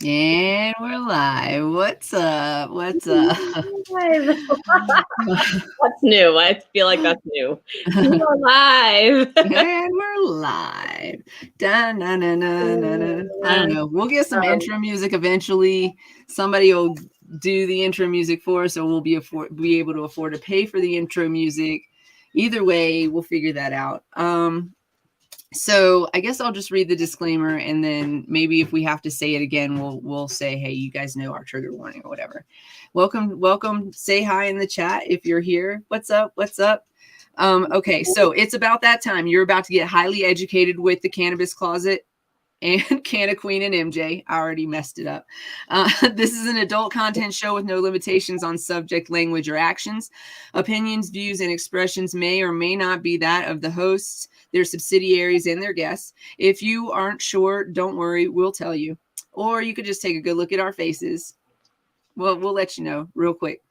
And we're live. What's up? What's up? Live. That's new. I feel like that's new. We're live. And we're live. Dun, dun, dun, dun, dun, dun. I don't know. We'll get some intro music eventually. Somebody will do the intro music for us, or we'll be able to afford to pay for the intro music. Either way, we'll figure that out. So I guess I'll just read the disclaimer, and then maybe if we have to say it again, we'll say, hey, you guys know our trigger warning or whatever. Welcome. Say hi in the chat if you're here. What's up? Okay, so it's about that time. You're about to get highly educated with the Cannabis Closet and Canna Queen and MJ. I already messed it up. This is an adult content show with no limitations on subject, language, or actions. Opinions, views, and expressions may or may not be that of the hosts, their subsidiaries, and their guests. If you aren't sure, don't worry, we'll tell you. Or you could just take a good look at our faces. Well, we'll let you know real quick.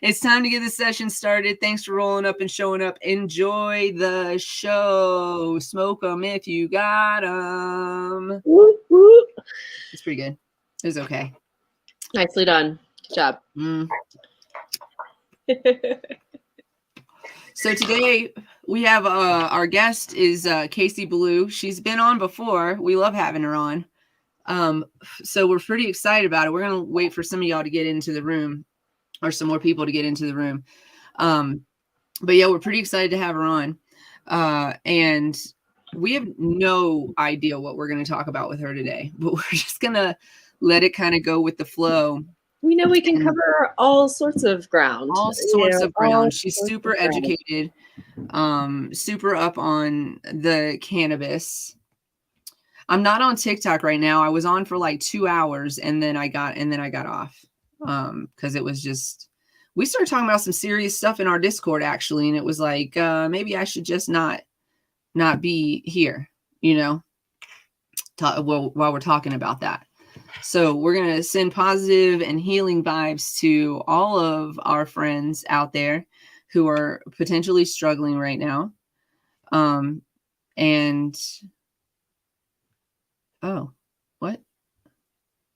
It's time to get this session started. Thanks for rolling up and showing up. Enjoy the show. Smoke them if you got them. It's pretty good. It was okay. Nicely done. Good job. So today we have our guest is Casey Belew. She's been on before. We love having her on. So we're pretty excited about it. We're going to wait for some of y'all to get into the room, or some more people to get into the room. But yeah, we're pretty excited to have her on. And we have no idea what we're going to talk about with her today, but we're just going to let it kind of go with the flow. We know we can cover all sorts of ground. She's super educated, super up on the cannabis. I'm not on TikTok right now. I was on for like 2 hours and then I got off. Because it was just, we started talking about some serious stuff in our Discord actually, and it was like maybe I should just not be here, while we're talking about that. So we're gonna send positive and healing vibes to all of our friends out there who are potentially struggling right now. And oh, what?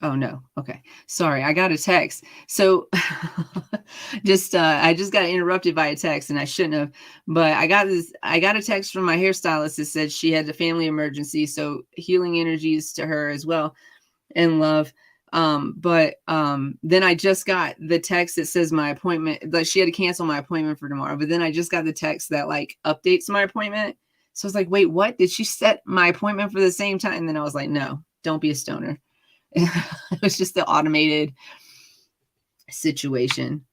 Oh no. Okay. Sorry. I got a text. So I just got interrupted by a text and I shouldn't have, but I got a text from my hairstylist that said she had a family emergency. So healing energies to her as well and love. But then I just got the text that says my appointment, like she had to cancel my appointment for tomorrow, but then I just got the text that like updates my appointment. So I was like, wait, what? Did she set my appointment for the same time? And then I was like, no, don't be a stoner. It was just the automated situation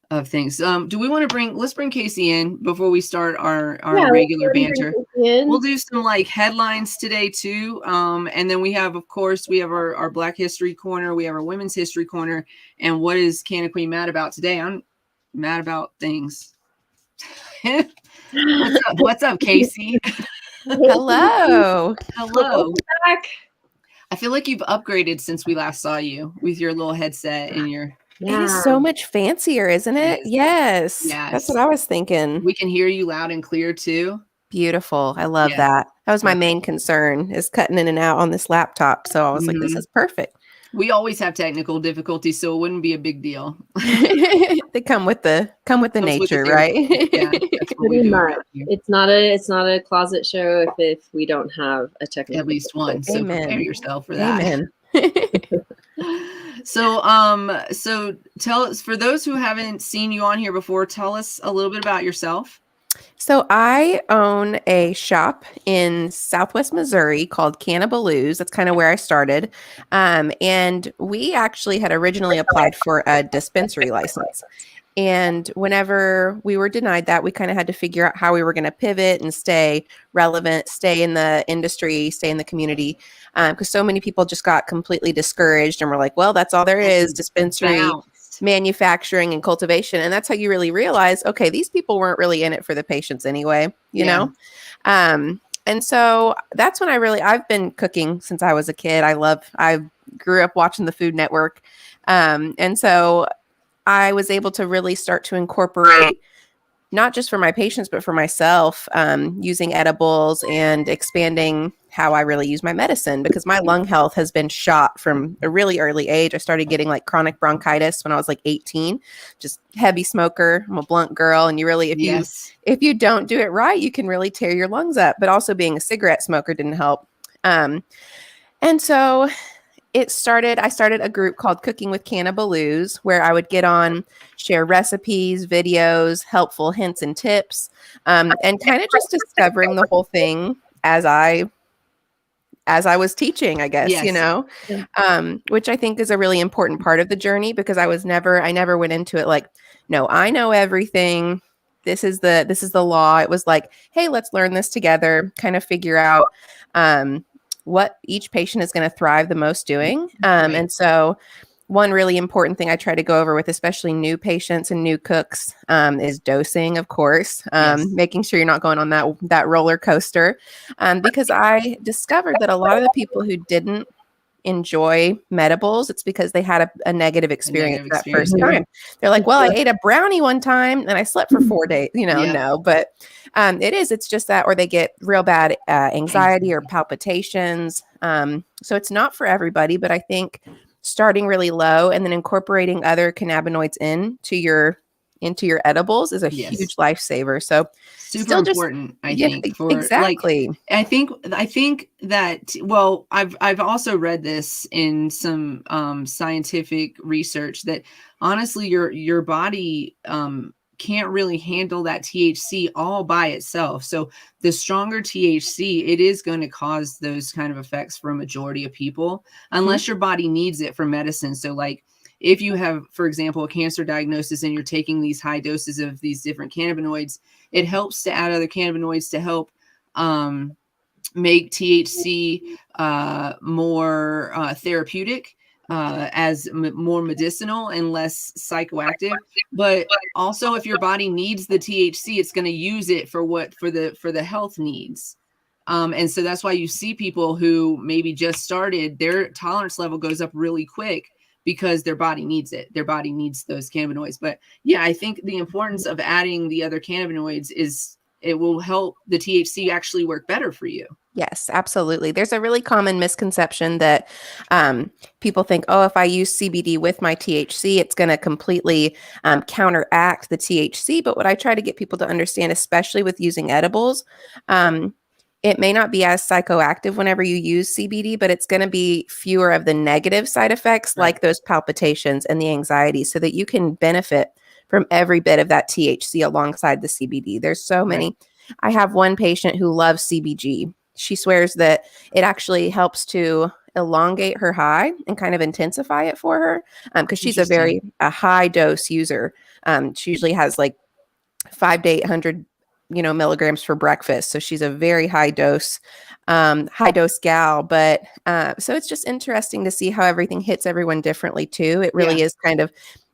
of things. Do we want to let's bring Casey in before we start our regular banter. We'll do some like headlines today too. And then we have, of course, we have our Black History Corner. We have our Women's History Corner. And what is Canna Queen mad about today? I'm mad about things. What's up, Casey? Hello. Back. I feel like you've upgraded since we last saw you with your little headset and your... It is so much fancier, isn't it? Yes. That's what I was thinking. We can hear you loud and clear too. Beautiful. I love that. That was my main concern, is cutting in and out on this laptop. So I was like, this is perfect. We always have technical difficulties, so it wouldn't be a big deal. They come with the nature, right? Yeah, pretty much. It's not a closet show if we don't have a technical. At least one. So prepare yourself for that. Amen. So tell us, for those who haven't seen you on here before, tell us a little bit about yourself. So I own a shop in Southwest Missouri called Cannabelews. That's kind of where I started. And we actually had originally applied for a dispensary license. And whenever we were denied that, we kind of had to figure out how we were going to pivot and stay relevant, stay in the industry, stay in the community. Because so many people just got completely discouraged and were like, well, that's all there is, dispensary, manufacturing, and cultivation. And that's how you really realize, okay, these people weren't really in it for the patients anyway, you know? And so that's when I've been cooking since I was a kid. I grew up watching the Food Network. And so I was able to really start to incorporate, not just for my patients, but for myself, using edibles and expanding how I really use my medicine, because my lung health has been shot from a really early age. I started getting like chronic bronchitis when I was like 18, just heavy smoker. I'm a blunt girl. And you really, if you don't do it right, you can really tear your lungs up. But also being a cigarette smoker didn't help. And so I started a group called Cooking with Cannabelews, where I would get on, share recipes, videos, helpful hints and tips, and kind of just discovering the whole thing as I was teaching, I guess, which I think is a really important part of the journey, because I never went into it like, no, I know everything. This is the law. It was like, hey, let's learn this together, kind of figure out, what each patient is going to thrive the most doing. And so one really important thing I try to go over with especially new patients and new cooks is dosing, of course, making sure you're not going on that roller coaster, because I discovered that a lot of the people who didn't enjoy medibles, it's because they had a negative experience that first time. They're like, well, I ate a brownie one time and I slept for 4 days, no, but it's just that, or they get real bad anxiety or palpitations. So it's not for everybody, but I think starting really low and then incorporating other cannabinoids into your edibles is a huge lifesaver. So super important, I think. For exactly. Like, I think that, well, I've also read this in some scientific research that honestly your body can't really handle that THC all by itself. So the stronger THC, it is going to cause those kind of effects for a majority of people, unless your body needs it for medicine. So like, if you have, for example, a cancer diagnosis and you're taking these high doses of these different cannabinoids, it helps to add other cannabinoids to help make THC more therapeutic, as more medicinal and less psychoactive. But also, if your body needs the THC, it's going to use it for the health needs. And so that's why you see people who maybe just started, their tolerance level goes up really quick, because their body needs it. Their body needs those cannabinoids. But yeah, I think the importance of adding the other cannabinoids is it will help the THC actually work better for you. Yes, absolutely. There's a really common misconception that people think, oh, if I use CBD with my THC, it's going to completely counteract the THC. But what I try to get people to understand, especially with using edibles, it may not be as psychoactive whenever you use CBD, but it's going to be fewer of the negative side effects, like those palpitations and the anxiety, so that you can benefit from every bit of that THC alongside the CBD. There's so many. I have one patient who loves CBG. She swears that it actually helps to elongate her high and kind of intensify it for her, because she's a high dose user. She usually has like 500 to 800 milligrams for breakfast. So she's a very high dose gal. But so it's just interesting to see how everything hits everyone differently too. It really is kind of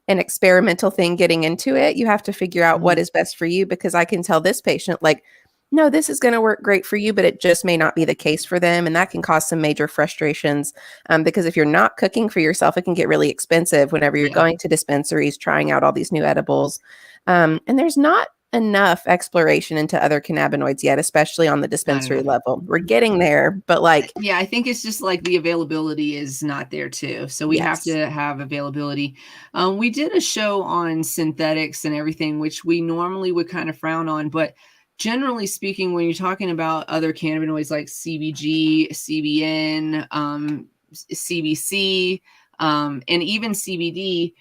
an experimental thing getting into it. You have to figure out what is best for you, because I can tell this patient, like, no, this is going to work great for you, but it just may not be the case for them. And that can cause some major frustrations, because if you're not cooking for yourself, it can get really expensive whenever you're going to dispensaries, trying out all these new edibles. And there's not enough exploration into other cannabinoids yet, especially on the dispensary level. We're getting there, but like, I think it's just like the availability is not there too. So we have to have availability. We did a show on synthetics and everything, which we normally would kind of frown on, but generally speaking, when you're talking about other cannabinoids like CBG, CBN, CBC, and even CBD,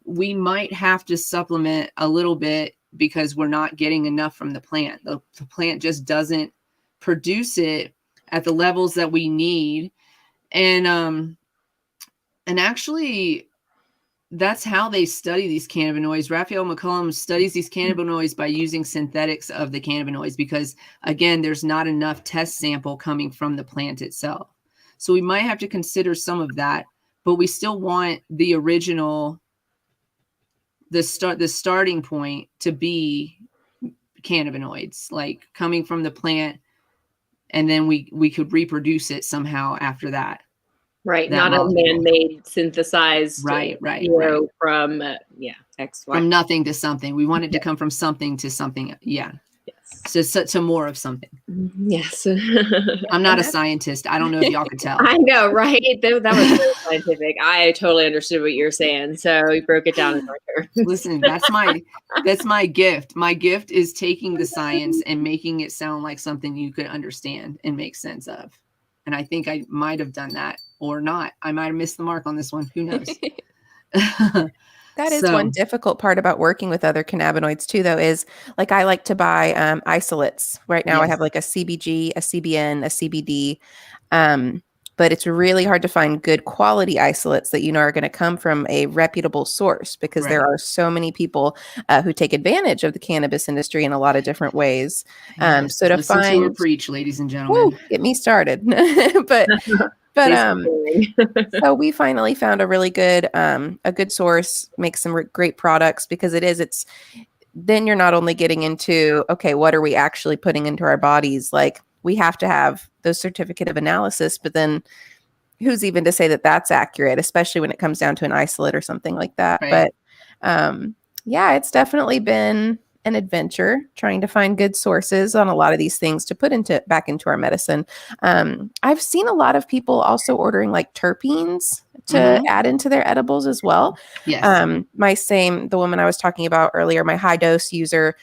we might have to supplement a little bit, because we're not getting enough from the plant. The plant just doesn't produce it at the levels that we need. And actually, that's how they study these cannabinoids. Raphael McCullum studies these cannabinoids by using synthetics of the cannabinoids, because again, there's not enough test sample coming from the plant itself. So we might have to consider some of that, but we still want the original, the starting point to be cannabinoids, like coming from the plant, and then we could reproduce it somehow after that. Right, not molecule. A man-made synthesized right. From X, Y. From nothing to something. We want it to come from something to something. Yeah. Yes. So more of something. Yes. I'm not a scientist. I don't know if y'all could tell. I know, right? That was very scientific. I totally understood what you were saying. So you broke it down in our terms. Listen, that's my gift. My gift is taking the science and making it sound like something you could understand and make sense of. And I think I might have done that or not. I might have missed the mark on this one. Who knows? That is one difficult part about working with other cannabinoids too, though, is like I like to buy isolates. Right now I have like a CBG, a CBN, a CBD. But it's really hard to find good quality isolates that you know are going to come from a reputable source, because there are so many people who take advantage of the cannabis industry in a lot of different ways. Yes. So to listen to her preach, ladies and gentlemen. Get me started. but so we finally found a really good source, make some great products, because it's then you're not only getting into, okay, what are we actually putting into our bodies? Like, we have to have those certificate of analysis, but then who's even to say that that's accurate, especially when it comes down to an isolate or something like that. Right. But yeah, it's definitely been an adventure trying to find good sources on a lot of these things to put back into our medicine. I've seen a lot of people also ordering like terpenes to add into their edibles as well. Yes. The woman I was talking about earlier, my high dose user,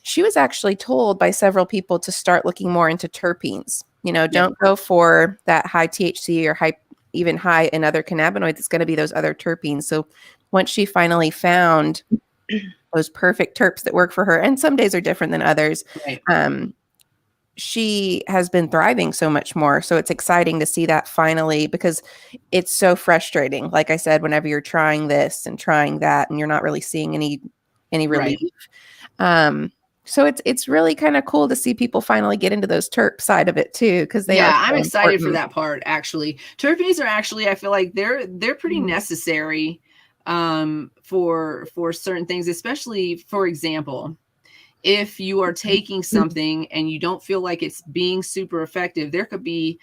she was actually told by several people to start looking more into terpenes. You know, don't go for that high THC or even high in other cannabinoids. It's going to be those other terpenes. So once she finally found those perfect terps that work for her, and some days are different than others, she has been thriving so much more. So it's exciting to see that finally, because it's so frustrating. Like I said, whenever you're trying this and trying that and you're not really seeing any relief. So it's really kind of cool to see people finally get into those terp side of it too, because I'm excited for that part. Actually, terpenes are I feel like they're pretty necessary for certain things, especially, for example, if you are taking something and you don't feel like it's being super effective, there could be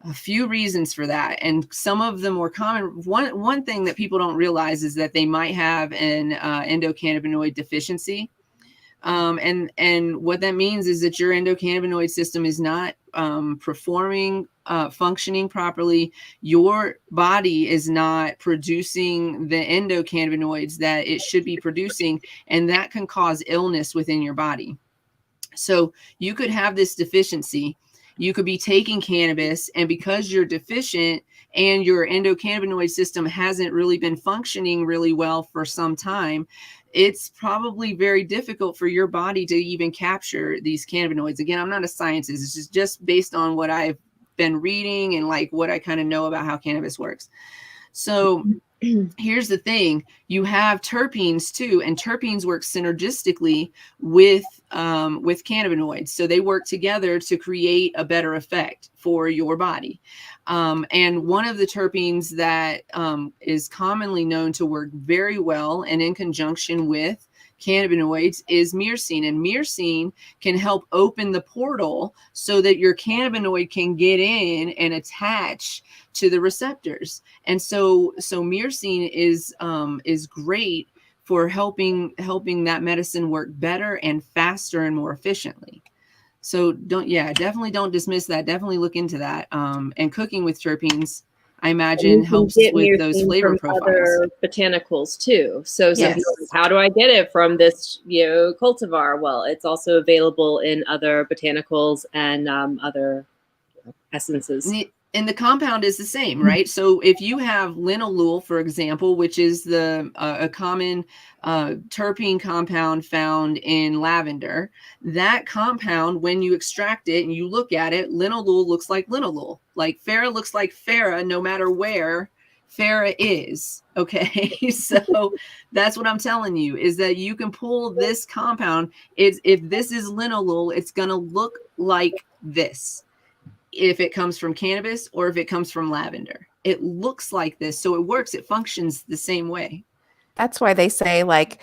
a few reasons for that. And some of the more common, one thing that people don't realize is that they might have an endocannabinoid deficiency. And what that means is that your endocannabinoid system is not functioning properly. Your body is not producing the endocannabinoids that it should be producing, and that can cause illness within your body. So you could have this deficiency. You could be taking cannabis, and because you're deficient and your endocannabinoid system hasn't really been functioning really well for some time, it's probably very difficult for your body to even capture these cannabinoids. Again, I'm not a scientist. This is just based on what I've been reading and like what I kind of know about how cannabis works. So here's the thing. You have terpenes too, and terpenes work synergistically with cannabinoids. So they work together to create a better effect for your body. And one of the terpenes that is commonly known to work very well and in conjunction with cannabinoids is myrcene. And myrcene can help open the portal so that your cannabinoid can get in and attach to the receptors. And so myrcene is great for helping that medicine work better and faster and more efficiently. So definitely don't dismiss that. Definitely look into that. And cooking with terpenes, I imagine, helps with those flavor profiles. Other botanicals too. So how do I get it from this cultivar? Well, it's also available in other botanicals and other essences. And the compound is the same, right? So if you have linalool, for example, which is a common terpene compound found in lavender, that compound, when you extract it and you look at it, linalool looks like linalool. Like Farah looks like Farah, no matter where Farah is. Okay, so that's what I'm telling you, is that you can pull this compound. If this is linalool, it's going to look like this. If it comes from cannabis or if it comes from lavender, it looks like this. So it works. It functions the same way. That's why they say, like,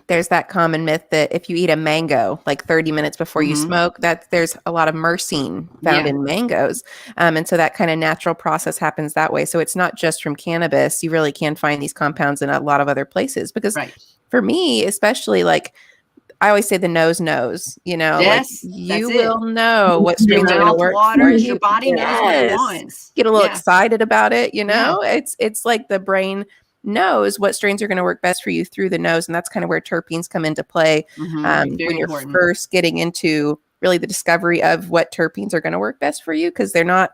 there's that common myth that if you eat a mango, like 30 minutes before you smoke, that there's a lot of myrcene found in mangoes. And so that kind of natural process happens that way. So it's not just from cannabis. You really can find these compounds in a lot of other places, because for me, especially, like, I always say the nose knows, you know, Yes, like that's you it. will know what Your strains are going to mouth work for waters, you. your body knows what it Yes. wants. Get a little Yeah. excited about it, you know. It's like the brain knows what strains are going to work best for you through the nose, and that's kind of where terpenes come into play when you're important. first getting into really the discovery of what terpenes are going to work best for you, because they're not.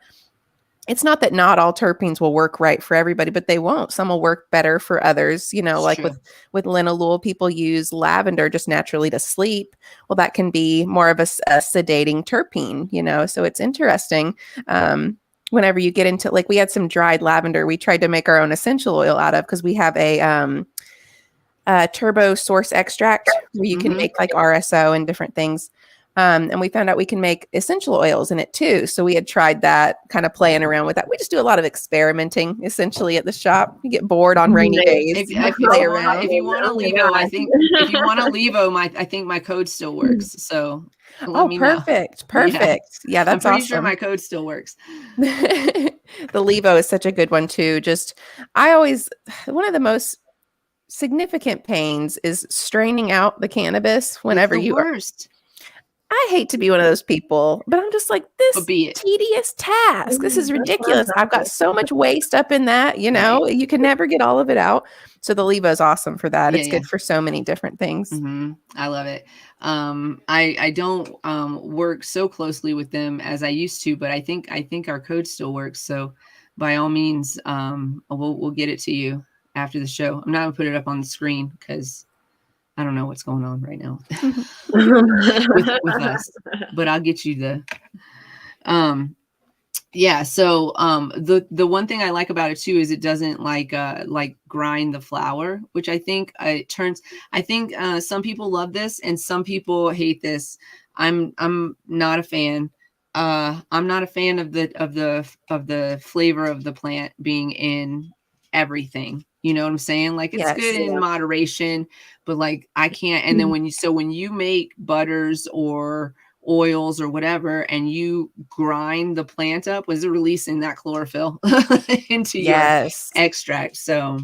It's not that not all terpenes will work right for everybody, but they won't. Some will work better for others. You know, It's like true. with linalool, people use lavender just naturally to sleep. Well, that can be more of a sedating terpene, you know, so it's interesting. Whenever you get into, like, we had some dried lavender we tried to make our own essential oil out of, because we have a turbo source extract where you can make like RSO and different things. And we found out we can make essential oils in it too. So we had tried that, kind of playing around with that. We just do a lot of experimenting essentially at the shop. You get bored on rainy days. If you want a Levo, I think if you want a Levo, I think my code still works. So let me know. Perfect. Yeah, that's I'm pretty awesome. sure my code still works. The Levo is such a good one too. One of the most significant pains is straining out the cannabis whenever you worst. I hate to be one of those people, but I'm just like, this tedious task. This is ridiculous. I've got so much waste up in that, you know, you can never get all of it out. So the Levo is awesome for that. It's good for so many different things. I love it. I don't work so closely with them as I used to, but I think our code still works. So by all means, we'll get it to you after the show. I'm not gonna put it up on the screen because I don't know what's going on right now with us, but I'll get you the, So, the one thing I like about it too, is it doesn't like grind the flour, which I think some people love this and some people hate this. I'm not a fan. I'm not a fan of the flavor of the plant being in everything. You know what I'm saying? Like, it's good in moderation, but like I can't. And then when you make butters or oils or whatever, and you grind the plant up, was it releasing that chlorophyll into your extract? So,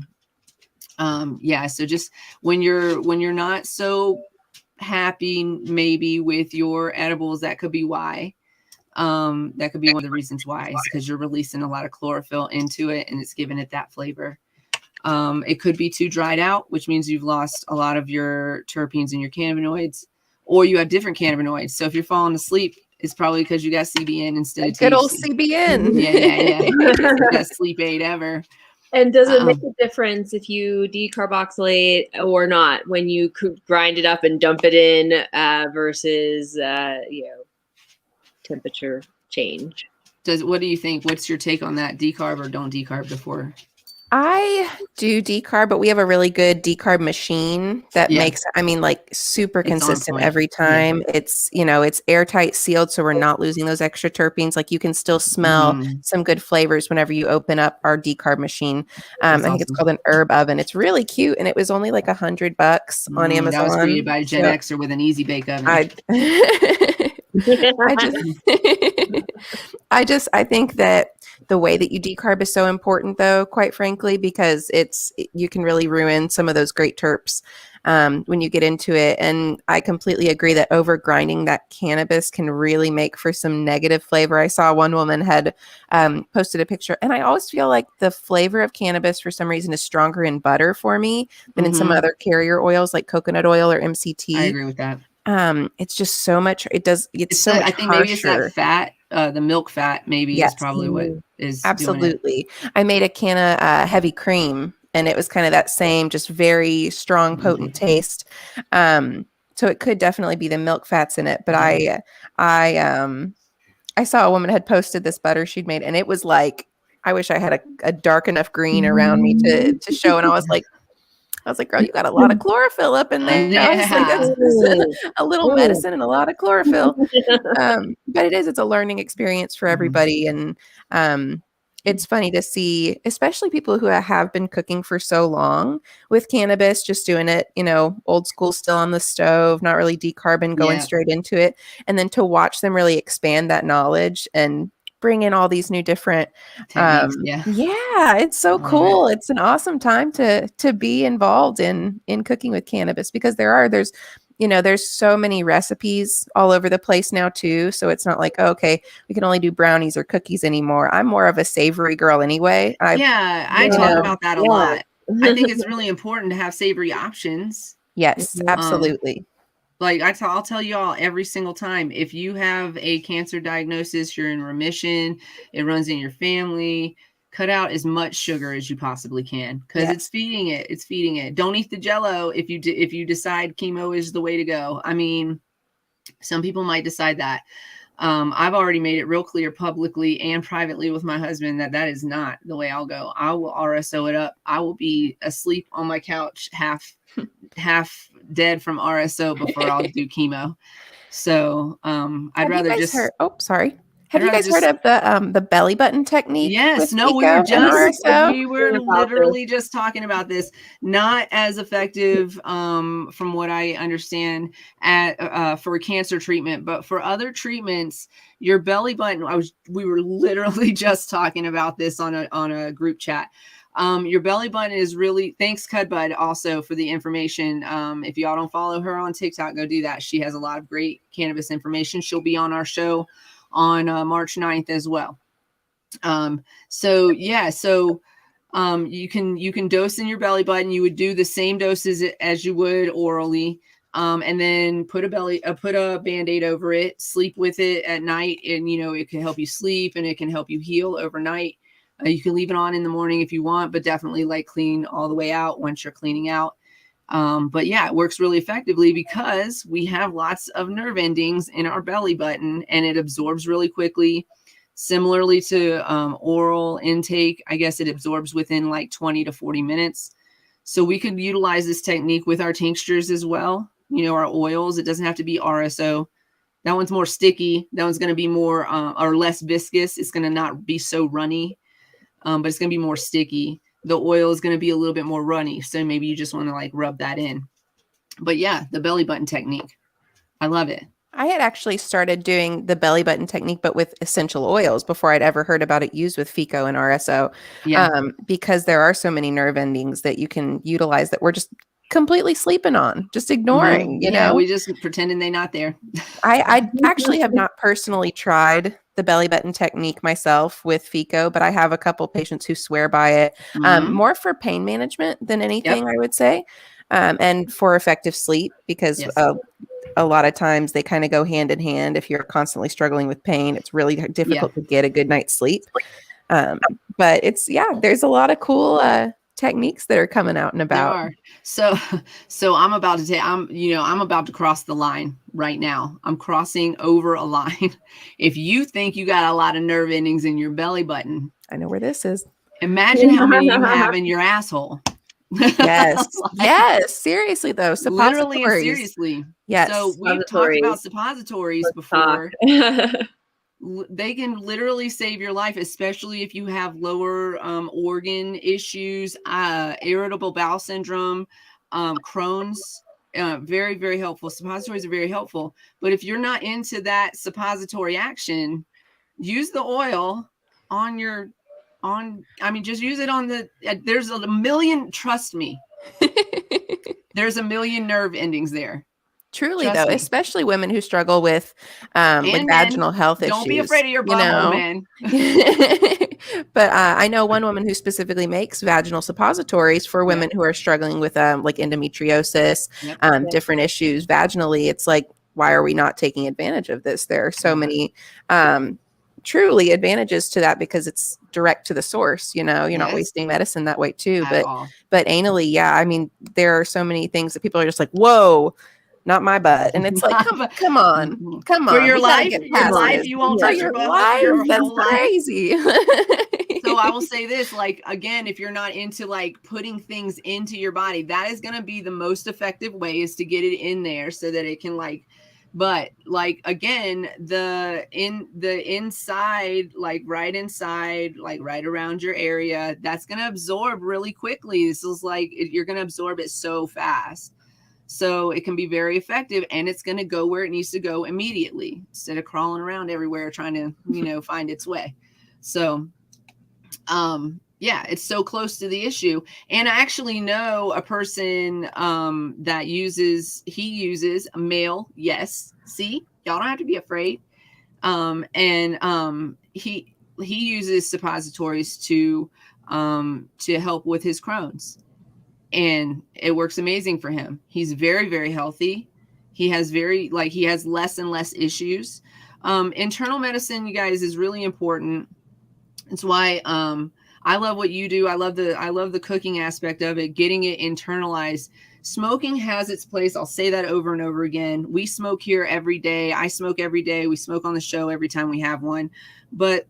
so just when you're not so happy maybe with your edibles, that could be why. That could be one of the reasons why, is because you're releasing a lot of chlorophyll into it and it's giving it that flavor. It could be too dried out, which means you've lost a lot of your terpenes and your cannabinoids, or you have different cannabinoids. So if you're falling asleep, it's probably because you got CBN instead of THC. Good old CBN. Yeah. Best sleep aid ever. And does it make a difference if you decarboxylate or not when you grind it up and dump it in versus temperature change? What do you think? What's your take on that? Decarb or don't decarb before? I do decarb, but we have a really good decarb machine that makes, super consistent every time. It's, it's airtight sealed, so we're not losing those extra terpenes. Like, you can still smell some good flavors whenever you open up our decarb machine. I think it's called an herb oven. It's really cute, and it was only like $100 on Amazon. That was created by Gen Xer with an easy bake oven. I think that the way that you decarb is so important, though, quite frankly, because you can really ruin some of those great terps when you get into it. And I completely agree that over grinding that cannabis can really make for some negative flavor. I saw one woman had posted a picture, and I always feel like the flavor of cannabis for some reason is stronger in butter for me than in some other carrier oils like coconut oil or MCT. I agree with that. It's just so much. It's so much I think harsher. Maybe it's that fat, the milk fat. Maybe is probably what is absolutely. Doing it. I made a can of heavy cream, and it was kind of that same, just very strong, potent taste. So it could definitely be the milk fats in it. But I saw a woman had posted this butter she'd made, and it was like, I wish I had a dark enough green around me to show. And I was like, girl, you got a lot of chlorophyll up in there. I was like, that's a little medicine and a lot of chlorophyll. But it's a learning experience for everybody. And it's funny to see, especially people who have been cooking for so long with cannabis, just doing it, old school, still on the stove, not really decarbon, going straight into it. And then to watch them really expand that knowledge and bring in all these new different techniques. It's so cool. It's an awesome time to be involved in cooking with cannabis, because there's there's so many recipes all over the place now too. So it's not like, oh, okay, we can only do brownies or cookies anymore. I'm more of a savory girl anyway. I talk about that a lot. I think it's really important to have savory options. Yes, absolutely. Like I'll tell you all every single time, if you have a cancer diagnosis, you're in remission, it runs in your family, cut out as much sugar as you possibly can, because it's feeding it. It's feeding it. Don't eat the Jell-O if you decide chemo is the way to go. I mean, some people might decide that. I've already made it real clear publicly and privately with my husband that is not the way I'll go. I will RSO it up. I will be asleep on my couch, half dead from RSO before I'll do chemo. So I'd rather just sorry. Have you guys heard of the belly button technique? Yes. No, we were literally just talking about this. Not as effective, from what I understand, for cancer treatment, but for other treatments, your belly button. We were literally just talking about this on a group chat. Your belly button is really, thanks Cudbud also for the information. If y'all don't follow her on TikTok, go do that. She has a lot of great cannabis information. She'll be on our show on March 9th as well. So you can dose in your belly button. You would do the same doses as you would orally, and then put a Band-Aid over it, sleep with it at night, and it can help you sleep and it can help you heal overnight. You can leave it on in the morning if you want, but definitely like clean all the way out once you're cleaning out. But yeah, it works really effectively because we have lots of nerve endings in our belly button and it absorbs really quickly. Similarly to oral intake, I guess it absorbs within like 20 to 40 minutes. So we could utilize this technique with our tinctures as well. Our oils, it doesn't have to be RSO. That one's more sticky. That one's going to be more or less viscous. It's going to not be so runny, but it's going to be more sticky. The oil is going to be a little bit more runny. So maybe you just want to like rub that in. But yeah, the belly button technique. I love it. I had actually started doing the belly button technique, but with essential oils before I'd ever heard about it used with FICO and RSO. Because there are so many nerve endings that you can utilize that we're just completely sleeping on, just ignoring, we just pretending they're not there. I actually have not personally tried the belly button technique myself with FICO, but I have a couple patients who swear by it, more for pain management than anything, I would say, and for effective sleep, because a lot of times they kind of go hand in hand. If you're constantly struggling with pain, it's really difficult to get a good night's sleep. But there's a lot of cool techniques that are coming out and about. There are. So I'm about to cross the line right now. I'm crossing over a line. If you think you got a lot of nerve endings in your belly button, I know where this is. Imagine how many you have in your asshole. Yes. Yes. Seriously though. Literally and seriously. Yes. So we've talked about suppositories before. They can literally save your life, especially if you have lower organ issues, irritable bowel syndrome, Crohn's. Very, very helpful. Suppositories are very helpful. But if you're not into that suppository action, use the oil just use it on there's a million, trust me. There's a million nerve endings there. Truly, trust me. Especially women who struggle with vaginal health issues. Don't be afraid of your butthole, man. But I know one woman who specifically makes vaginal suppositories for women who are struggling with like endometriosis, different issues vaginally. It's like, why are we not taking advantage of this? There are so many truly advantages to that because it's direct to the source. You're not wasting medicine that way too. But anally, I mean, there are so many things that people are just like, whoa. Not my butt. And it's like, come on. For your life, you won't touch your butt. That's crazy. So I will say this, like, again, if you're not into like putting things into your body, that is going to be the most effective way is to get it in there so that it can but like, again, the inside, like right inside, like right around your area, that's going to absorb really quickly. This is like, you're going to absorb it so fast. So it can be very effective and it's going to go where it needs to go immediately instead of crawling around everywhere trying to, find its way. So, Yeah, it's so close to the issue. And I actually know a person that uses a male. Yes. See, y'all don't have to be afraid. He uses suppositories to help with his Crohn's, and it works amazing for him. He's very, very healthy. He has less and less issues. Internal medicine, you guys, is really important. It's why I love what you do. I love the cooking aspect of it, getting it internalized. Smoking has its place. I'll say that over and over again. We smoke here every day. I smoke every day. We smoke on the show every time we have one. But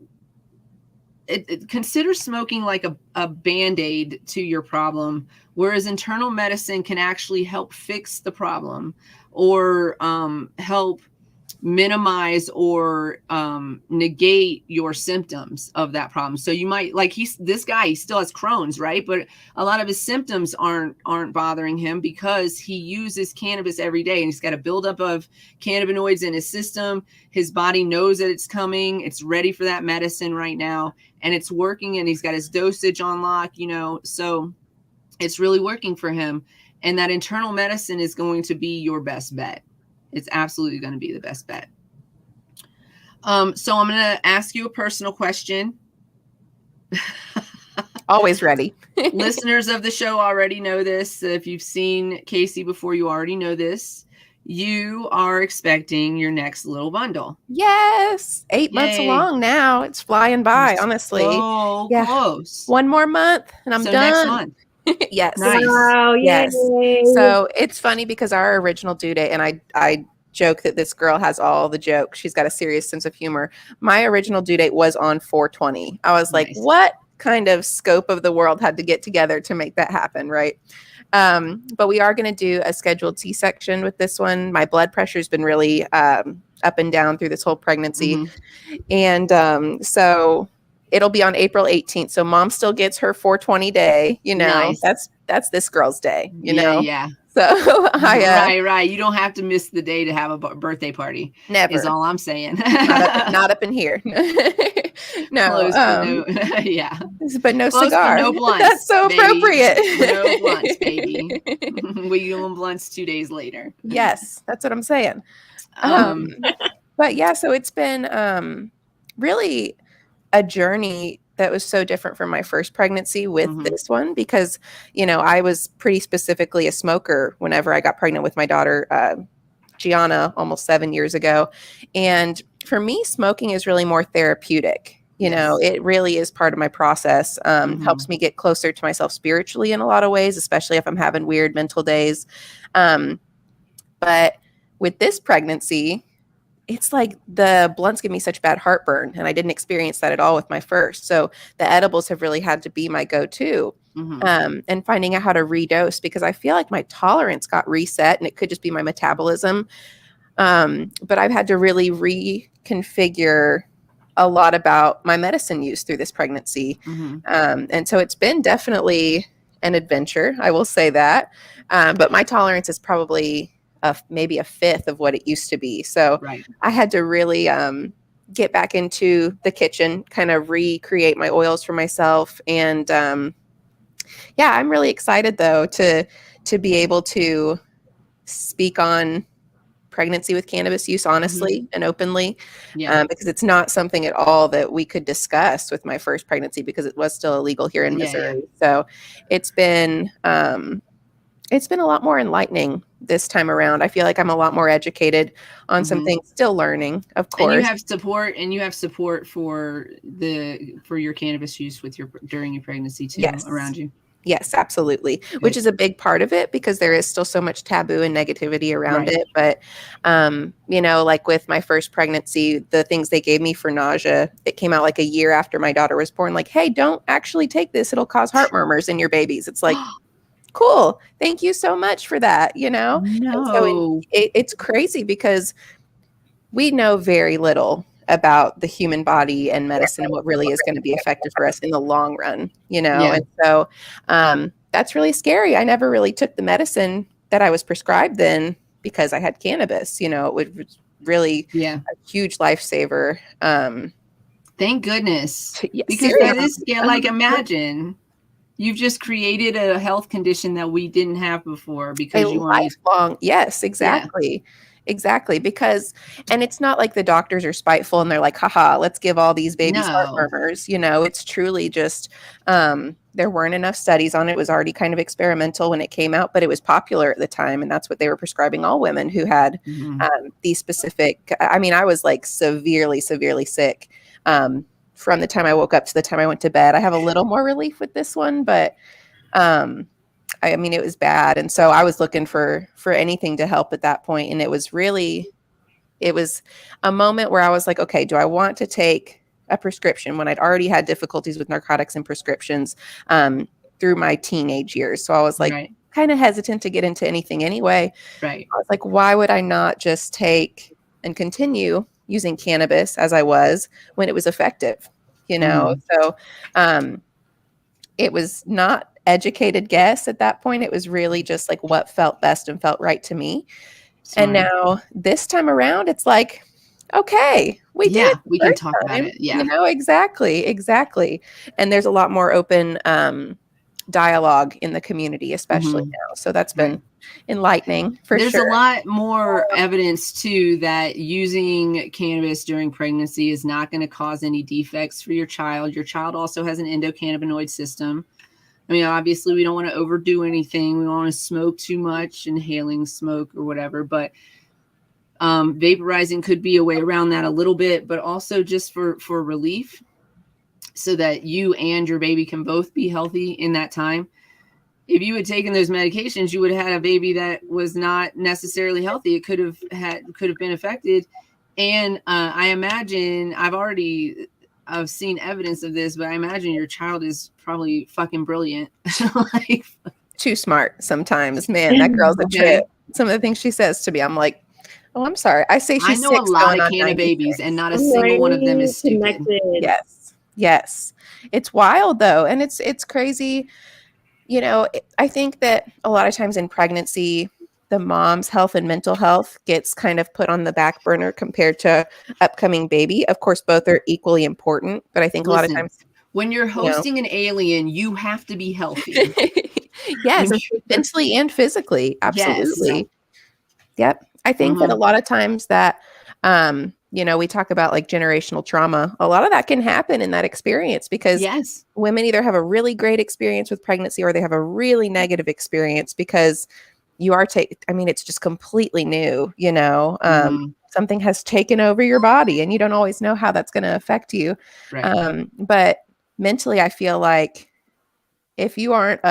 consider smoking like a Band-Aid to your problem, whereas internal medicine can actually help fix the problem, or help minimize or negate your symptoms of that problem. So you might, like, this guy, he still has Crohn's, right? But a lot of his symptoms aren't bothering him because he uses cannabis every day, and he's got a buildup of cannabinoids in his system. His body knows that it's coming. It's ready for that medicine right now, and it's working, and he's got his dosage on lock, so it's really working for him. And that internal medicine is going to be your best bet. It's absolutely going to be the best bet. So I'm going to ask you a personal question. Always ready. Listeners of the show already know this. If you've seen Casey before, you already know this. You are expecting your next little bundle. Yes. 8 months along now. It's flying by, honestly. So close. 1 more month and I'm done. Next month. Yes. Nice. Wow. Yes. Yay. So it's funny because our original due date, and I joke that this girl has all the jokes. She's got a serious sense of humor. My original due date was on 4/20. I was like, what kind of scope of the world had to get together to make that happen, right? But we are going to do a scheduled C-section with this one. My blood pressure's been really up and down through this whole pregnancy. Mm-hmm. And so it'll be on April 18th. So mom still gets her 4/20 day, Nice. That's this girl's day, you know? Yeah. So right. You don't have to miss the day to have a birthday party. Never. Is all I'm saying. not up in here. No. Yeah. But no Close, cigar. But no blunts. That's so baby. appropriate. No blunts, baby. We doing blunts 2 days later. Yes, that's what I'm saying. But yeah, so it's been really a journey that was so different from my first pregnancy with this one, because, I was pretty specifically a smoker whenever I got pregnant with my daughter, Gianna, almost 7 years ago. And for me, smoking is really more therapeutic. It really is part of my process, helps me get closer to myself spiritually in a lot of ways, especially if I'm having weird mental days. But with this pregnancy, it's like the blunts give me such bad heartburn, and I didn't experience that at all with my first. So the edibles have really had to be my go-to, and finding out how to redose, because I feel like my tolerance got reset, and it could just be my metabolism. But I've had to really reconfigure a lot about my medicine use through this pregnancy. And so it's been definitely an adventure, I will say that. But my tolerance is probably maybe a fifth of what it used to be. So I had to really get back into the kitchen, kind of recreate my oils for myself. And yeah, I'm really excited though to be able to speak on pregnancy with cannabis use honestly and openly, because it's not something at all that we could discuss with my first pregnancy, because it was still illegal here in Missouri. So it's been a lot more enlightening this time around. I feel like I'm a lot more educated on some things, still learning, of course. And you have support for your cannabis use during your pregnancy too, around you. Yes, absolutely. Good. Which is a big part of it, because there is still so much taboo and negativity around it. But, like with my first pregnancy, the things they gave me for nausea, it came out like a year after my daughter was born. Like, hey, don't actually take this. It'll cause heart murmurs in your babies. It's like, cool. Thank you so much for that. No. And so it's crazy, because we know very little about the human body and medicine and what really is going to be effective for us in the long run, And so that's really scary. I never really took the medicine that I was prescribed then because I had cannabis. It was really a huge lifesaver. Thank goodness. Yeah, Because seriously. that is, like imagine you've just created a health condition that we didn't have before because A you wanted. lifelong, yes, exactly. Exactly. Because, and it's not like the doctors are spiteful and they're like, haha, let's give all these babies heart No. murmurs. It's truly just, there weren't enough studies on it. It was already kind of experimental when it came out, but it was popular at the time. And that's what they were prescribing all women who had these specific, I mean, I was like severely, severely sick from the time I woke up to the time I went to bed. I have a little more relief with this one, but I mean, it was bad. And so I was looking for anything to help at that point. And it was a moment where I was like, okay, do I want to take a prescription when I'd already had difficulties with narcotics and prescriptions through my teenage years? So I was like kind of hesitant to get into anything anyway. Right. I was like, why would I not just take and continue using cannabis as I was when it was effective, So it was not educated guess at that point. It was really just like what felt best and felt right to me. Smart. And now this time around, it's like, okay, we did. We can talk about it. Yeah. Exactly. And there's a lot more open dialogue in the community, especially now. So that's been enlightening for sure. There's a lot more evidence too that using cannabis during pregnancy is not going to cause any defects for your child. Your child also has an endocannabinoid system. I mean, obviously we don't want to overdo anything. We don't want to smoke too much, inhaling smoke or whatever, but vaporizing could be a way around that a little bit, but also just for relief so that you and your baby can both be healthy in that time. If you had taken those medications, you would have had a baby that was not necessarily healthy. It could have been affected. And I imagine I've seen evidence of this, but I imagine your child is probably fucking brilliant. Like, too smart sometimes, man. That girl's a trip. Some of the things she says to me, I'm like, oh, I'm sorry. I say she's 6 I know a lot of canna babies, and not a single one of them is stupid. Yes. It's wild though, and it's crazy. I think that a lot of times in pregnancy, the mom's health and mental health gets kind of put on the back burner compared to upcoming baby. Of course, both are equally important, but I think a lot of times when you're hosting an alien, you have to be healthy. Yes, mentally and physically. Absolutely. Yes. Yep. I think that a lot of times that, we talk about like generational trauma. A lot of that can happen in that experience because women either have a really great experience with pregnancy or they have a really negative experience because you are it's just completely new, something has taken over your body and you don't always know how that's going to affect you. Right. But mentally, I feel like if you aren't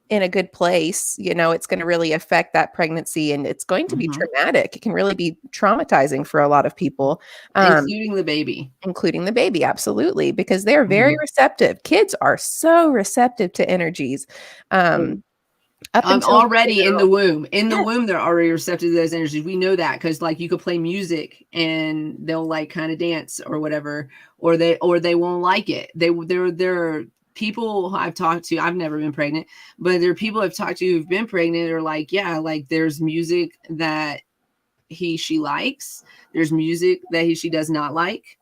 in a good place, it's going to really affect that pregnancy and it's going to be traumatic. It can really be traumatizing for a lot of people. Including the baby. Absolutely. Because they're very receptive. Kids are so receptive to energies. I'm already in the womb. In the womb, they're already receptive to those energies. We know that because like you could play music and they'll like kind of dance or whatever, or they won't like it. They're people I've talked to, I've never been pregnant, but there are people I've talked to who've been pregnant are like, yeah, like there's music that she likes. There's music that she does not like.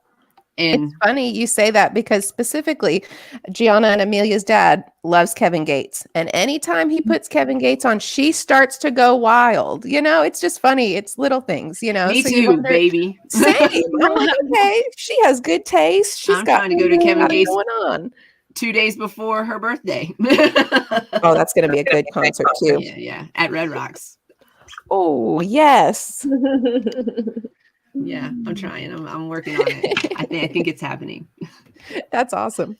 And it's funny you say that because specifically Gianna and Amelia's dad loves Kevin Gates. And anytime he puts Kevin Gates on, she starts to go wild. It's just funny. It's little things, Me so too, baby. Same. I'm like, okay, she has good taste. I'm trying to go to Kevin Gates going on 2 days before her birthday. Oh, that's going to be a good concert too. Yeah. At Red Rocks. Oh, yes. Yeah, I'm trying. I'm working on it. I think it's happening. That's awesome.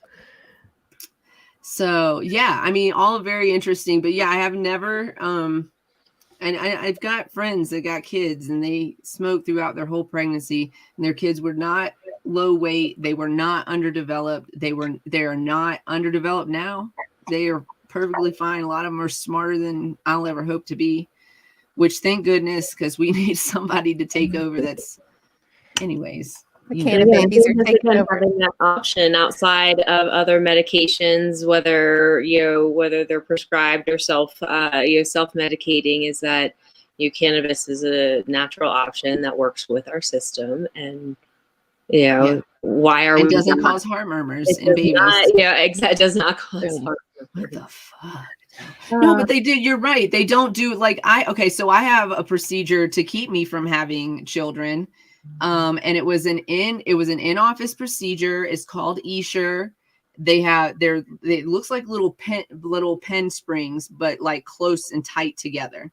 So yeah, I mean, all very interesting, but yeah, I have never, and I've got friends that got kids and they smoked throughout their whole pregnancy and their kids were not low weight. They were not underdeveloped. They are not underdeveloped now. They are perfectly fine. A lot of them are smarter than I'll ever hope to be, which thank goodness, because we need somebody to take over. That's anyways. Babies are taking over that option outside of other medications, whether they're prescribed or self-medicating, is that cannabis is a natural option that works with our system, and Why are it we? It doesn't cause heart murmurs in babies. It does not cause heart What murmurs. the fuck? No, but they do. You're right. They don't do like so I have a procedure to keep me from having children. And it was an in-office procedure. It's called Esher. It looks like little pen springs, but like close and tight together.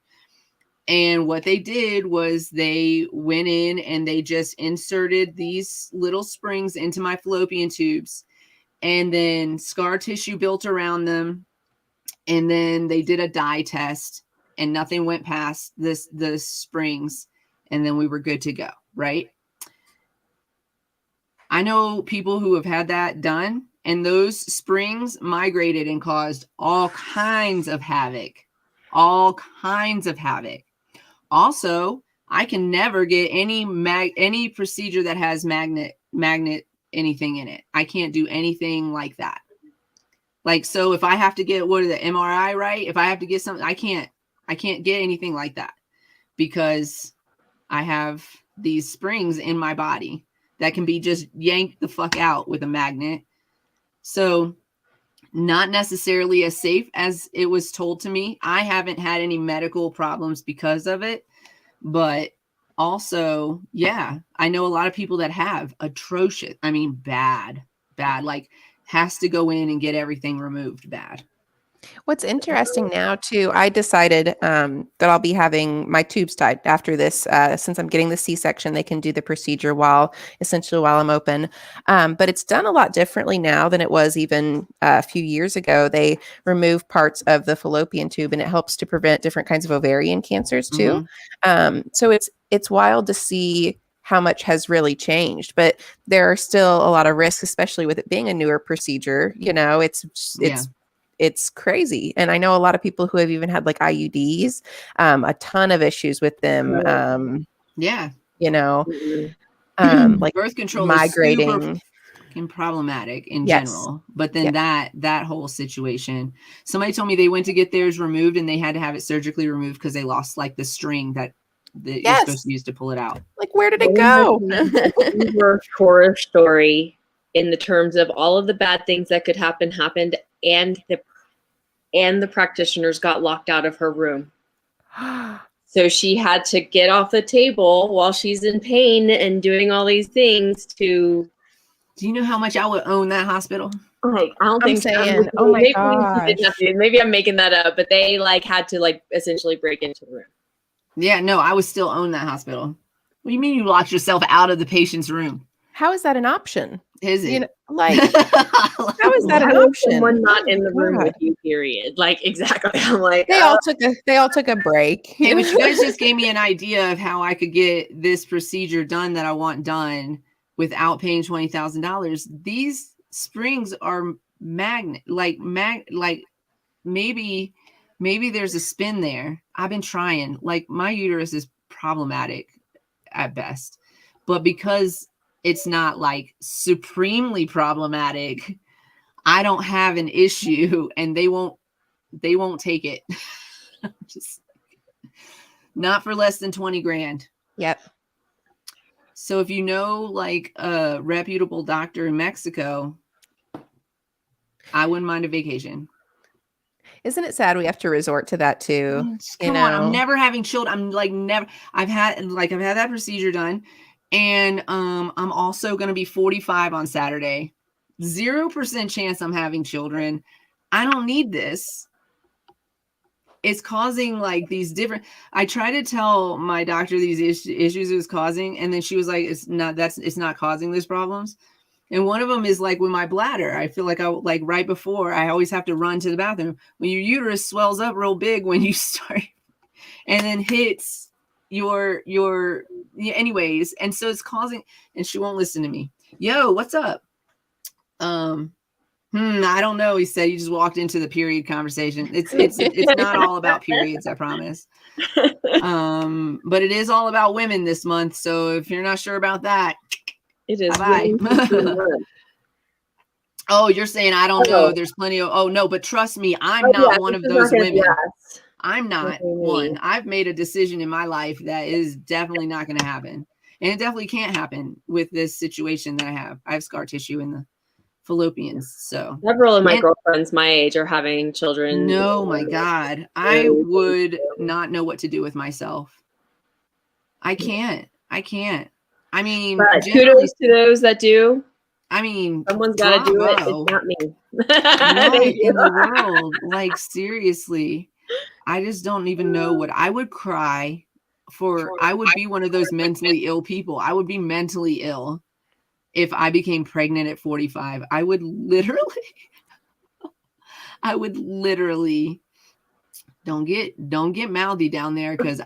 And what they did was they went in and they just inserted these little springs into my fallopian tubes, and then scar tissue built around them. And then they did a dye test, and nothing went past the springs. And then we were good to go, right? I know people who have had that done, and those springs migrated and caused all kinds of havoc. Also, I can never get any procedure that has magnet anything in it. I can't do anything like that. Like, so if I have to get the MRI, right? If I have to get something, I can't get anything like that, because I have these springs in my body that can be just yanked the fuck out with a magnet. So not necessarily as safe as it was told to me. I haven't had any medical problems because of it, but also, yeah, I know a lot of people that have atrocious, I mean, bad, like has to go in and get everything removed bad. What's interesting now too, I decided that I'll be having my tubes tied after this. Since I'm getting the C-section, they can do the procedure while I'm open. But it's done a lot differently now than it was even a few years ago. They remove parts of the fallopian tube, and it helps to prevent different kinds of ovarian cancers too. So it's wild to see how much has really changed, but there are still a lot of risks, especially with it being a newer procedure. It's crazy. And I know a lot of people who have even had like IUDs, a ton of issues with them. Like birth control migrating is super fucking problematic in general. But then that whole situation, somebody told me they went to get theirs removed and they had to have it surgically removed because they lost like the string that you're supposed to use to pull it out. Like, where did it go? Your horror story in the terms of all of the bad things that could happened, and the practitioners got locked out of her room. So she had to get off the table while she's in pain and doing all these things to... Do you know how much I would own that hospital? Like, I don't think saying, oh my gosh. Maybe I'm making that up, but they like had to like essentially break into the room. Yeah, no, I would still own that hospital. What do you mean you locked yourself out of the patient's room? How is that an option? Is it? Like, how is that an option? Someone not in the room with you, period. Like, exactly. I'm like, they all took a break. Hey, but you guys just gave me an idea of how I could get this procedure done that I want done without paying $20,000. These springs are magnet, like maybe there's a spin there. I've been trying. Like, my uterus is problematic at best, but because it's not like supremely problematic, I don't have an issue, and they won't take it. Just not for less than 20 grand. Yep. So if you know like a reputable doctor in Mexico, I wouldn't mind a vacation. Isn't it sad we have to resort to that too? Come on, I'm never having children. I'm like never. I've had that procedure done, and I'm also going to be 45 on Saturday. 0% chance I'm having children. I don't need this. It's causing like these different. I try to tell my doctor these issues it was causing, and then she was like, "It's not causing these problems." And one of them is like with my bladder. I feel like right before I always have to run to the bathroom when your uterus swells up real big when you start, and then hits your anyways. And so it's causing, and she won't listen to me. Yo, what's up? I don't know. He said you just walked into the period conversation. It's not all about periods, I promise. But it is all about women this month. So if you're not sure about that, it is. Bye. Oh, you're saying I don't know. There's plenty of. Oh no, but trust me, I'm not one of those women. I'm not one. I've made a decision in my life that is definitely not going to happen. And it definitely can't happen with this situation that I have. I have scar tissue in the fallopians. So several of my girlfriends my age are having children. No, my God. I would not know what to do with myself. I can't. I mean, but kudos to those that do. I mean, someone's got to do it. It's not me. What in the world? Like, seriously, I just don't even know what I would cry for. I would be one of those mentally ill people. I would be mentally ill if I became pregnant at 45. I would literally don't get mouthy down there, because this is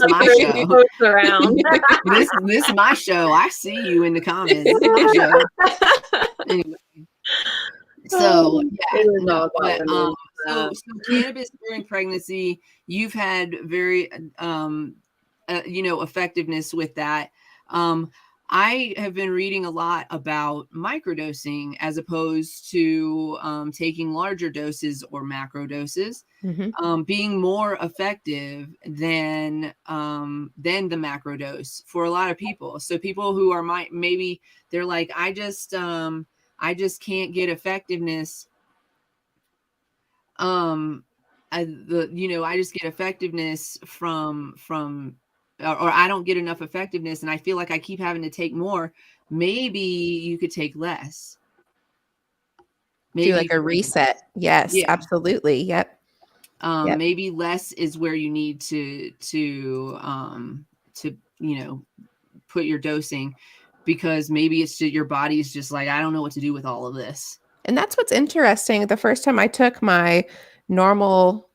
my show. This is my show. I see you in the comments. This is my show. Anyway, so so cannabis during pregnancy, you've had very effectiveness with that. I have been reading a lot about microdosing as opposed to taking larger doses or macro doses, being more effective than the macro dose for a lot of people. So people who are maybe they're like, I just can't get effectiveness. I just get effectiveness from or I don't get enough effectiveness, and I feel like I keep having to take more. Maybe you could take less. Maybe do like a reset. Yes, absolutely. Yep. Maybe less is where you need to put your dosing, because maybe it's just your body is just like, I don't know what to do with all of this. And that's what's interesting. The first time I took my normal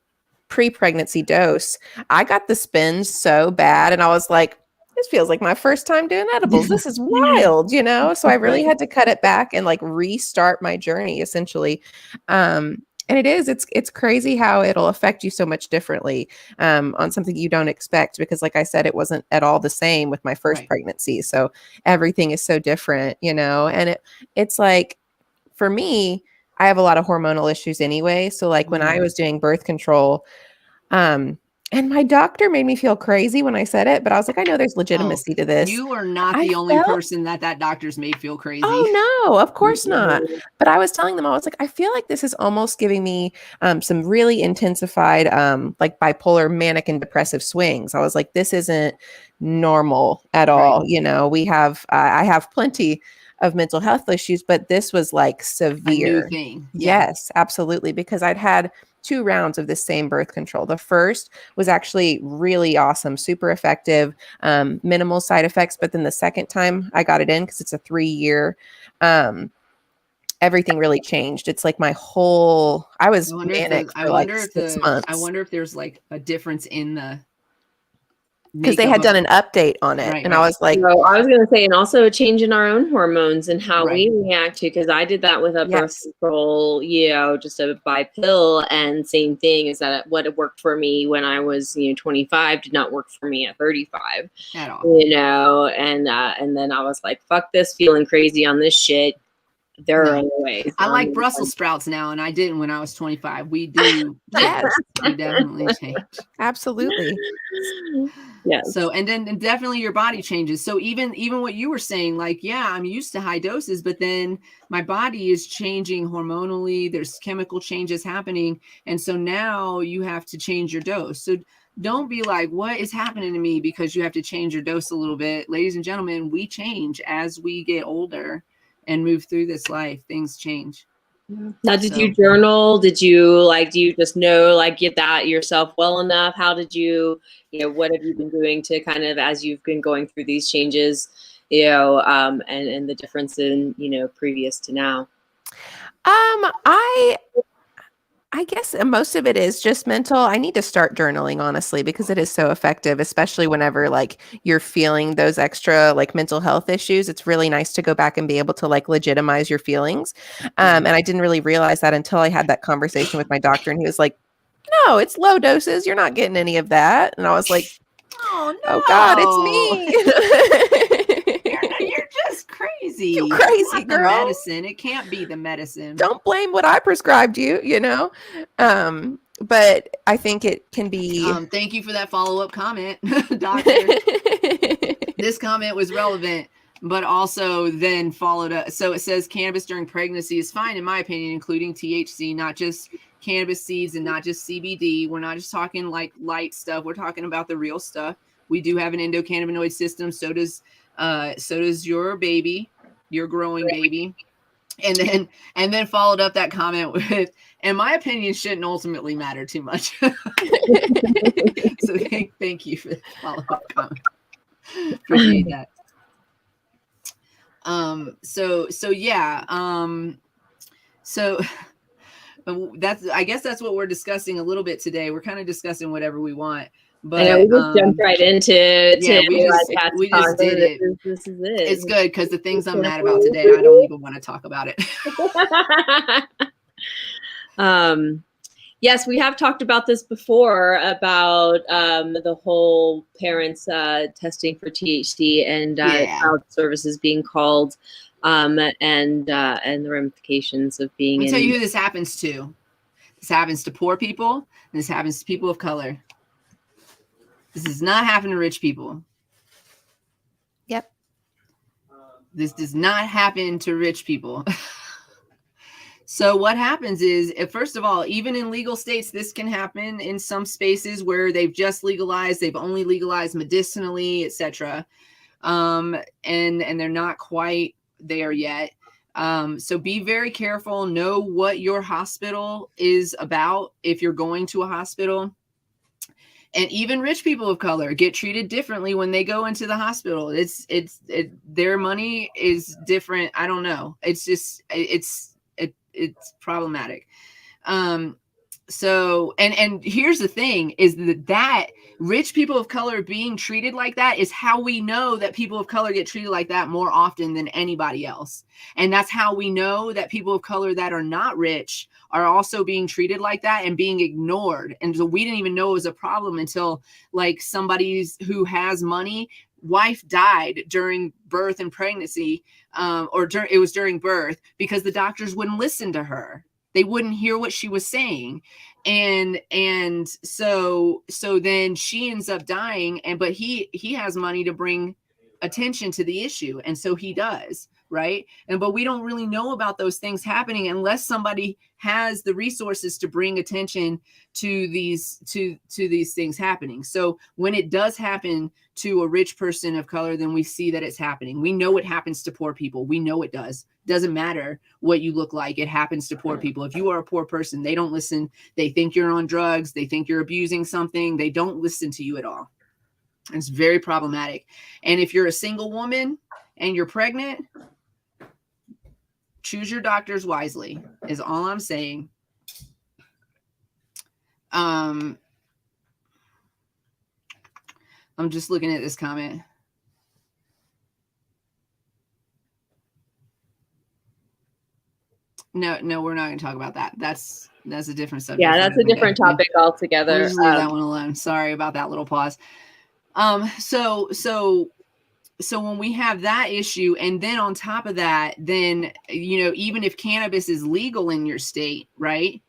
pre-pregnancy dose, I got the spins so bad, and I was like, this feels like my first time doing edibles. This is wild, So I really had to cut it back and like restart my journey essentially. And it's crazy how it'll affect you so much differently on something you don't expect, because like I said, it wasn't at all the same with my first pregnancy. So everything is so different, and it's like, for me, I have a lot of hormonal issues anyway. So like when I was doing birth control, and my doctor made me feel crazy when I said it, but I was like, I know there's legitimacy to this. You are not the only person that doctor's made feel crazy. Oh no, of course not. But I was telling them, I was like, I feel like this is almost giving me some really intensified like bipolar, manic, and depressive swings. I was like, this isn't normal at all. We have, I have plenty of mental health issues, but this was like severe. A new thing. Yeah. Yes, absolutely. Because I'd had 2 rounds of this same birth control. The first was actually really awesome, super effective, minimal side effects. But then the second time I got it in, because it's a 3-year, everything really changed. It's like I was manic for like 6 months. I wonder if there's like a difference in the, because they had done an update on it. I was like, I was going to say, and also a change in our own hormones and how we react to, because I did that with a birth control, just by pill, and same thing is that what worked for me when I was, 25 did not work for me at 35 at all, and then I was like, fuck this, feeling crazy on this shit. There are other ways. I like Brussels sprouts now, and I didn't when I was 25. We do. We definitely change. Absolutely. Yeah. So, and then definitely your body changes. So even what you were saying, like, I'm used to high doses, but then my body is changing hormonally. There's chemical changes happening. And so now you have to change your dose. So don't be like, what is happening to me? Because you have to change your dose a little bit. Ladies and gentlemen, we change as we get older and move through this life. Things change. Now, did you journal? Did you do you just know, get that yourself well enough? How did you, what have you been doing to kind of, as you've been going through these changes, and the difference in, previous to now? I guess most of it is just mental. I need to start journaling, honestly, because it is so effective, especially whenever you're feeling those extra mental health issues. It's really nice to go back and be able to legitimize your feelings. And I didn't really realize that until I had that conversation with my doctor, and he was like, no, it's low doses. You're not getting any of that. And I was like, oh, no. Oh God, it's me. You're just crazy. You're crazy, girl. The medicine. It can't be the medicine. Don't blame what I prescribed you, but I think it can be. Thank you for that follow-up comment, doctor. This comment was relevant, but also then followed up. So it says cannabis during pregnancy is fine, in my opinion, including THC, not just cannabis seeds and not just CBD. We're not just talking like light stuff. We're talking about the real stuff. We do have an endocannabinoid system. So does your baby, your growing baby. And then followed up that comment with, in my opinion, shouldn't ultimately matter too much. So thank you for the follow-up comment. Appreciate that. So that's, I guess that's what we're discussing a little bit today. We're kind of discussing whatever we want, but we just jumped right into we just did it. This is it. It's good because the things I'm mad about today, I don't even want to talk about it. Yes, we have talked about this before about the whole parents testing for THC and child services being called, and the ramifications of being. Let me tell you who this happens to. This happens to poor people. And this happens to people of color. This does not happen to rich people. Yep. This does not happen to rich people. So what happens is, first of all, even in legal states, this can happen in some spaces where they've just legalized, they've only legalized medicinally, etc. And they're not quite there yet. So be very careful. Know what your hospital is about if you're going to a hospital. And even rich people of color get treated differently when they go into the hospital. Their money is different. I don't know. It's just it's problematic. So here's the thing is that rich people of color being treated like that is how we know that people of color get treated like that more often than anybody else. And that's how we know that people of color that are not rich are also being treated like that and being ignored. And so we didn't even know it was a problem until like somebody who has money, wife died during birth and pregnancy, it was during birth because the doctors wouldn't listen to her. They wouldn't hear what she was saying. And so then she ends up dying, but he has money to bring attention to the issue. And so he does, right? But we don't really know about those things happening unless somebody has the resources to bring attention to these things happening. So when it does happen to a rich person of color, then we see that it's happening. We know it happens to poor people. We know it does. Doesn't matter what you look like. It happens to poor people. If you are a poor person, they don't listen. They think you're on drugs. They think you're abusing something. They don't listen to you at all. It's very problematic. And if you're a single woman and you're pregnant, choose your doctors wisely is all I'm saying. I'm just looking at this comment. No, we're not going to talk about that. That's a different subject. Yeah, that's a different topic altogether. We'll just leave that one alone. Sorry about that little pause. So when we have that issue, and then on top of that, then, even if cannabis is legal in your state, right?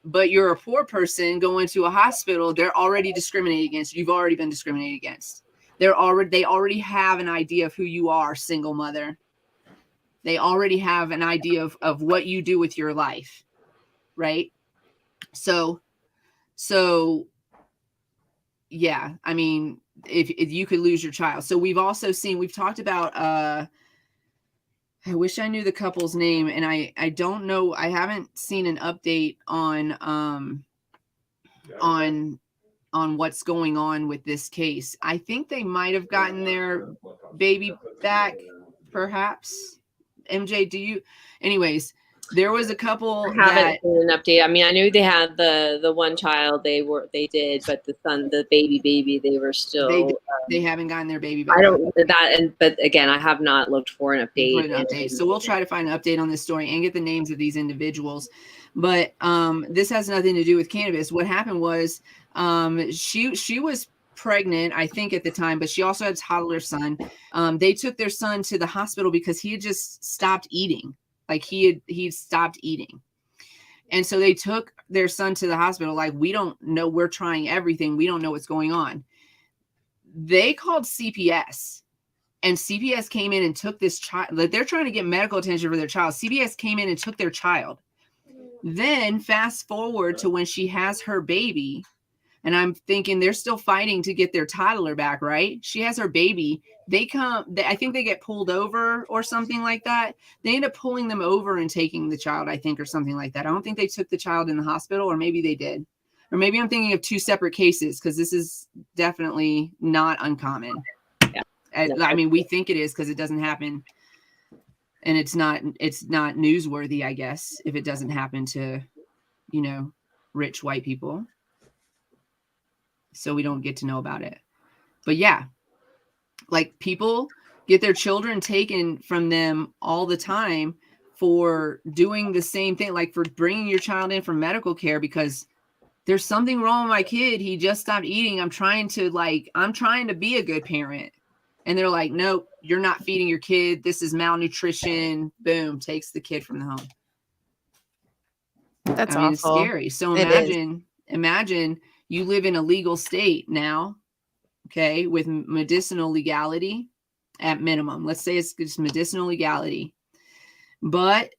But you're a poor person going to a hospital, they're already discriminated against. You've already been discriminated against. They already have an idea of who you are, single mother. They already have an idea of what you do with your life, right? So yeah, I mean, if you could lose your child. So we've talked about, I wish I knew the couple's name, and I don't know. I haven't seen an update on what's going on with this case. I think they might have gotten their baby back, perhaps. MJ, do you? Anyways, there was a couple. I haven't seen an update. I mean, I knew they had the one child they did, but the baby, they were still. They haven't gotten their baby back. But again, I have not looked for an update. So we'll try to find an update on this story and get the names of these individuals. But this has nothing to do with cannabis. What happened was she was pregnant, I think, at the time, but she also had a toddler son. They took their son to the hospital because he had just stopped eating. Like he stopped eating. And so they took their son to the hospital. Like, we don't know. We're trying everything. We don't know what's going on. They called CPS, and CPS came in and took this child. Like, they're trying to get medical attention for their child. CPS came in and took their child. Then fast forward to when she has her baby. And I'm thinking they're still fighting to get their toddler back, right? She has her baby. I think they get pulled over or something like that. They end up pulling them over and taking the child, I think, or something like that. I don't think they took the child in the hospital, or maybe they did. Or maybe I'm thinking of two separate cases, because this is definitely not uncommon. Yeah. I mean, we think it is because it doesn't happen. And it's not newsworthy, I guess, if it doesn't happen to, rich white people. So we don't get to know about it. But yeah, like, people get their children taken from them all the time for doing the same thing, like for bringing your child in for medical care because there's something wrong with my kid. He just stopped eating. I'm trying to be a good parent. And they're like, nope, you're not feeding your kid. This is malnutrition. Boom, takes the kid from the home. That's awful. It's scary. So imagine you live in a legal state now, okay, with medicinal legality at minimum. Let's say it's just medicinal legality, but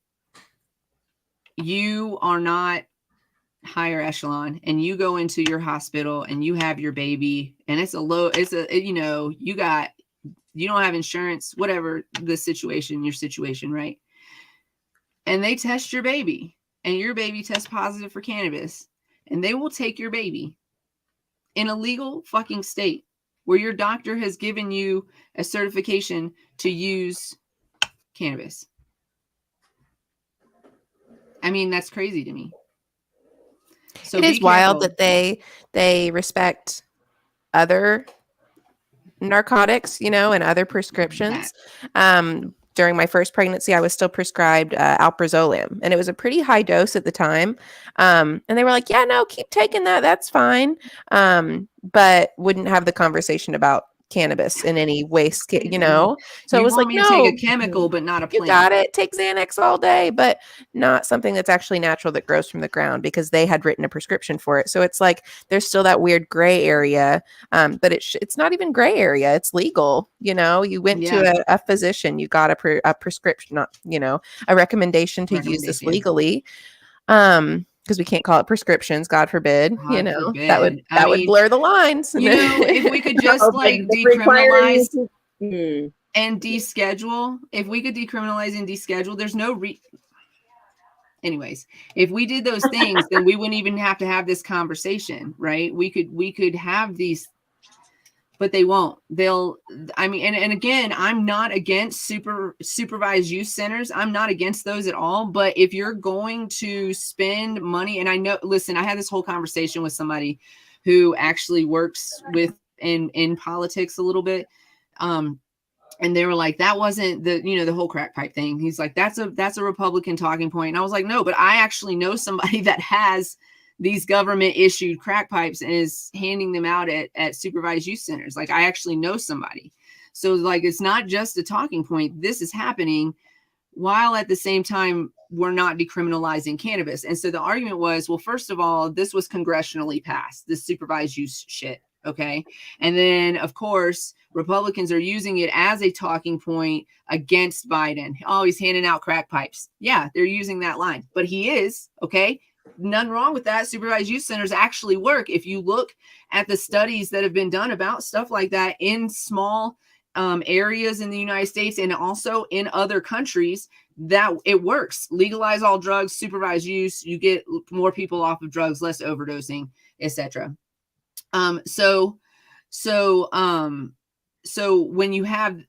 you are not higher echelon, and you go into your hospital and you have your baby, and you don't have insurance, whatever your situation, right? And they test your baby, and your baby tests positive for cannabis, and they will take your baby in a legal fucking state where your doctor has given you a certification to use cannabis. I mean, that's crazy to me. So it is wild that they respect other narcotics, and other prescriptions. During my first pregnancy, I was still prescribed alprazolam, and it was a pretty high dose at the time. And they were like, yeah, no, keep taking that. That's fine. But wouldn't have the conversation about cannabis in any way, So you it was like, me no, to take a chemical, but not a plant. You got it. Take Xanax all day, but not something that's actually natural that grows from the ground, because they had written a prescription for it. So it's like there's still that weird gray area, but it's not even gray area. It's legal. You went to a physician, you got a prescription, not a recommendation to use this legally. Because we can't call it prescriptions, God forbid. Forbid. That would blur the lines. If we could just decriminalize and deschedule, if we could decriminalize and deschedule, there's no anyways, if we did those things, then we wouldn't even have to have this conversation, right? We could have these, but they won't. And again, I'm not against supervised use centers. I'm not against those at all. But if you're going to spend money, and I had this whole conversation with somebody who actually works in politics a little bit. And they were like, that wasn't the whole crack pipe thing. He's like, that's a Republican talking point. And I was like, no, but I actually know somebody that has these government issued crack pipes and is handing them out at supervised use centers. Like, I actually know somebody. So like, it's not just a talking point. This is happening while at the same time, we're not decriminalizing cannabis. And so the argument was, well, first of all, this was congressionally passed, this supervised use shit. Okay. And then of course, Republicans are using it as a talking point against Biden. Oh, he's handing out crack pipes. Yeah, they're using that line, but he is. Okay. None wrong with that. Supervised use centers actually work. If you look at the studies that have been done about stuff like that in small areas in the United States and also in other countries, that it works. Legalize all drugs, supervised use, you get more people off of drugs, less overdosing, etc. So when you have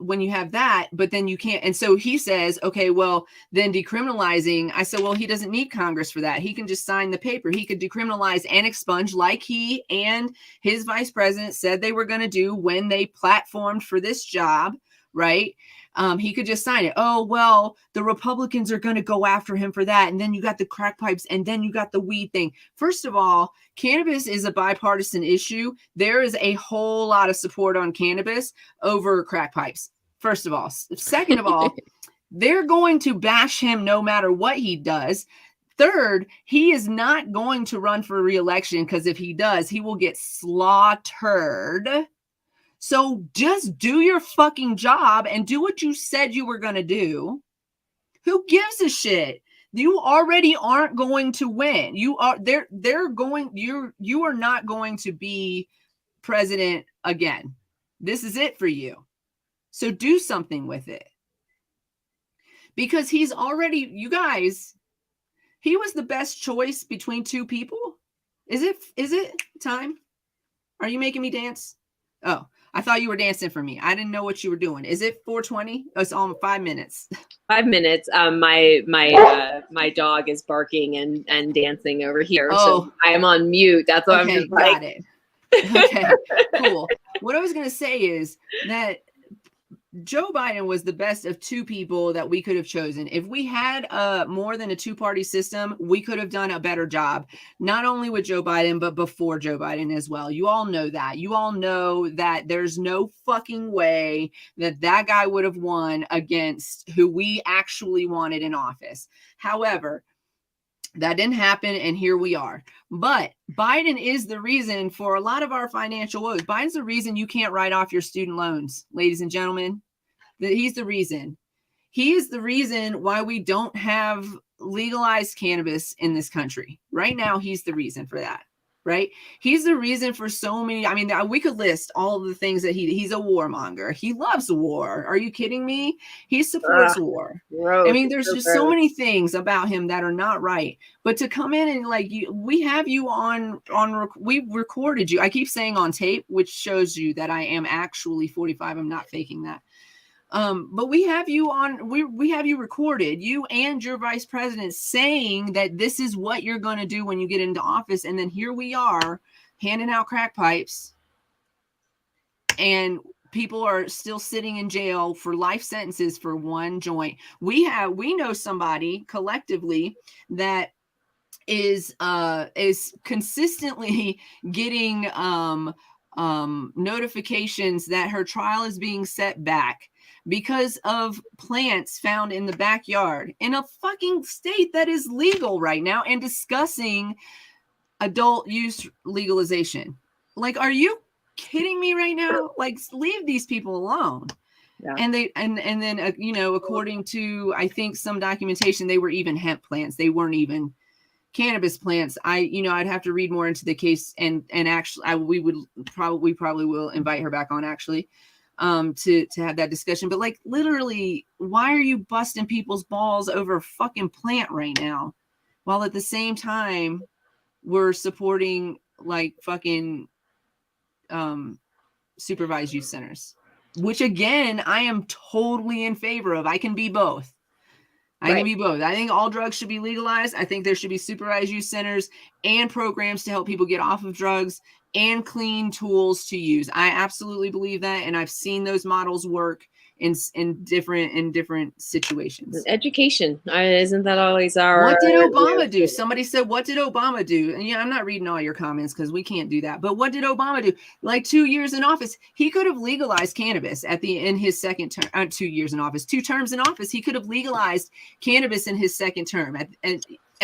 that, but then you can't. And so he says, okay, well, then decriminalizing. I said, well, he doesn't need Congress for that. He can just sign the paper. He could decriminalize and expunge like he and his vice president said they were going to do when they platformed for this job, right? He could just sign it. Oh, well, the Republicans are going to go after him for that. And then you got the crack pipes, and then you got the weed thing. First of all, cannabis is a bipartisan issue. There is a whole lot of support on cannabis over crack pipes. First of all. Second of all, they're going to bash him no matter what he does. Third, he is not going to run for re-election because if he does, he will get slaughtered. So just do your fucking job and do what you said you were going to do. Who gives a shit? You already aren't going to win. You are you are not going to be president again. This is it for you. So do something with it. Because he's already, you guys, he was the best choice between two people. Is it time? Are you making me dance? Oh, I thought you were dancing for me. I didn't know what you were doing. Is it 4:20? Oh, it's on 5 minutes. 5 minutes. My dog is barking and dancing over here. Oh. So I am on mute. That's why I'm just like, got it. Okay, cool. What I was going to say is that Joe Biden was the best of two people that we could have chosen. If we had more than a two-party system, we could have done a better job, not only with Joe Biden, but before Joe Biden as well. You all know that. You all know that there's no fucking way that that guy would have won against who we actually wanted in office. However, that didn't happen, and here we are. But Biden is the reason for a lot of our financial woes. Biden's the reason you can't write off your student loans, ladies and gentlemen. He's the reason. He is the reason why we don't have legalized cannabis in this country. Right now, he's the reason for that. Right? He's the reason for so many. I mean, we could list all of the things that he's a warmonger. He loves war. Are you kidding me? He supports war. Gross. I mean, there's just so many things about him that are not right. But to come in and like we have you we recorded you. I keep saying on tape, which shows you that I am actually 45. I'm not faking that. But we have you on, we have you recorded, you and your vice president saying that this is what you're going to do when you get into office. And then here we are handing out crack pipes and people are still sitting in jail for life sentences for one joint. We know somebody collectively that is consistently getting, notifications that her trial is being set back because of plants found in the backyard in a fucking state that is legal right now and discussing adult use legalization. Like, are you kidding me right now? Like, leave these people alone. Yeah. And they, and then, according to, I think some documentation, they were even hemp plants. They weren't even cannabis plants. I'd have to read more into the case and actually we probably will invite her back on actually to have that discussion. But like literally, why are you busting people's balls over a fucking plant right now while at the same time we're supporting like fucking supervised use centers, which again I am totally in favor of. I can be both. I can be both. I think all drugs should be legalized. I think there should be supervised use centers and programs to help people get off of drugs and clean tools to use. I absolutely believe that. And I've seen those models work in different situations. Education. Isn't that always our... What did Obama do? Somebody said, what did Obama do? And yeah, I'm not reading all your comments because we can't do that. But what did Obama do? Like 2 years in office, he could have legalized cannabis in his second term. 2 years in office, 2 terms in office, he could have legalized cannabis in his second term. At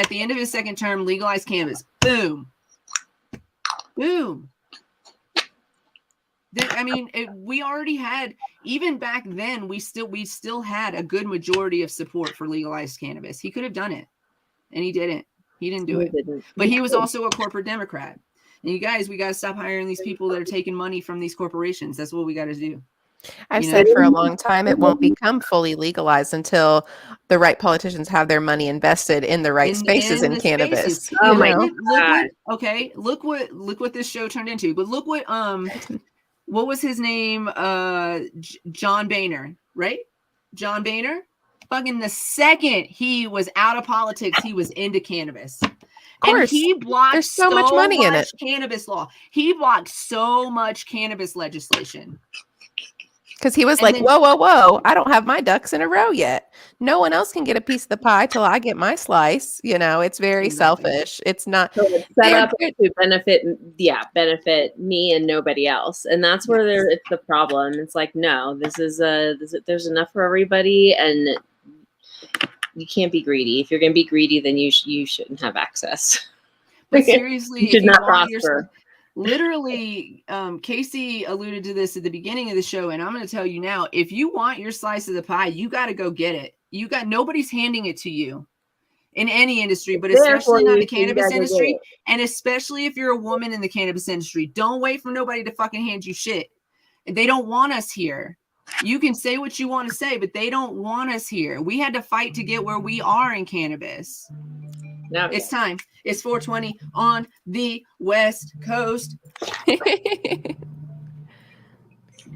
the end of his second term, legalized cannabis. Boom. Boom. I mean, we already had, even back then, we still had a good majority of support for legalized cannabis. He could have done it, and he didn't. He didn't do it. But he was also a corporate Democrat. And you guys, we got to stop hiring these people that are taking money from these corporations. That's what we got to do. I've said for a long time, it won't become fully legalized until the right politicians have their money invested in the right spaces in cannabis. Spaces. Oh my God. Look what this show turned into. But look what was his name? John Boehner, right? John Boehner. Fucking the second he was out of politics, he was into cannabis. Of course. And he blocked There's so much money in it. Cannabis law. He blocked so much cannabis legislation. Because he was like, whoa, I don't have my ducks in a row yet. No one else can get a piece of the pie till I get my slice. It's very selfish. It's not so it's set up to benefit me and nobody else. And that's where it's the problem. It's like, no, there's enough for everybody. And you can't be greedy. If you're going to be greedy, then you shouldn't have access. But seriously, you should not prosper. Literally, Casey alluded to this at the beginning of the show, and I'm going to tell you now, if you want your slice of the pie, you got to go get it. Nobody's handing it to you in any industry, but especially not the cannabis industry. And especially if you're a woman in the cannabis industry, don't wait for nobody to fucking hand you shit. They don't want us here. You can say what you want to say, but they don't want us here. We had to fight to get where we are in cannabis. No. It's time. It's 4:20 on the West Coast.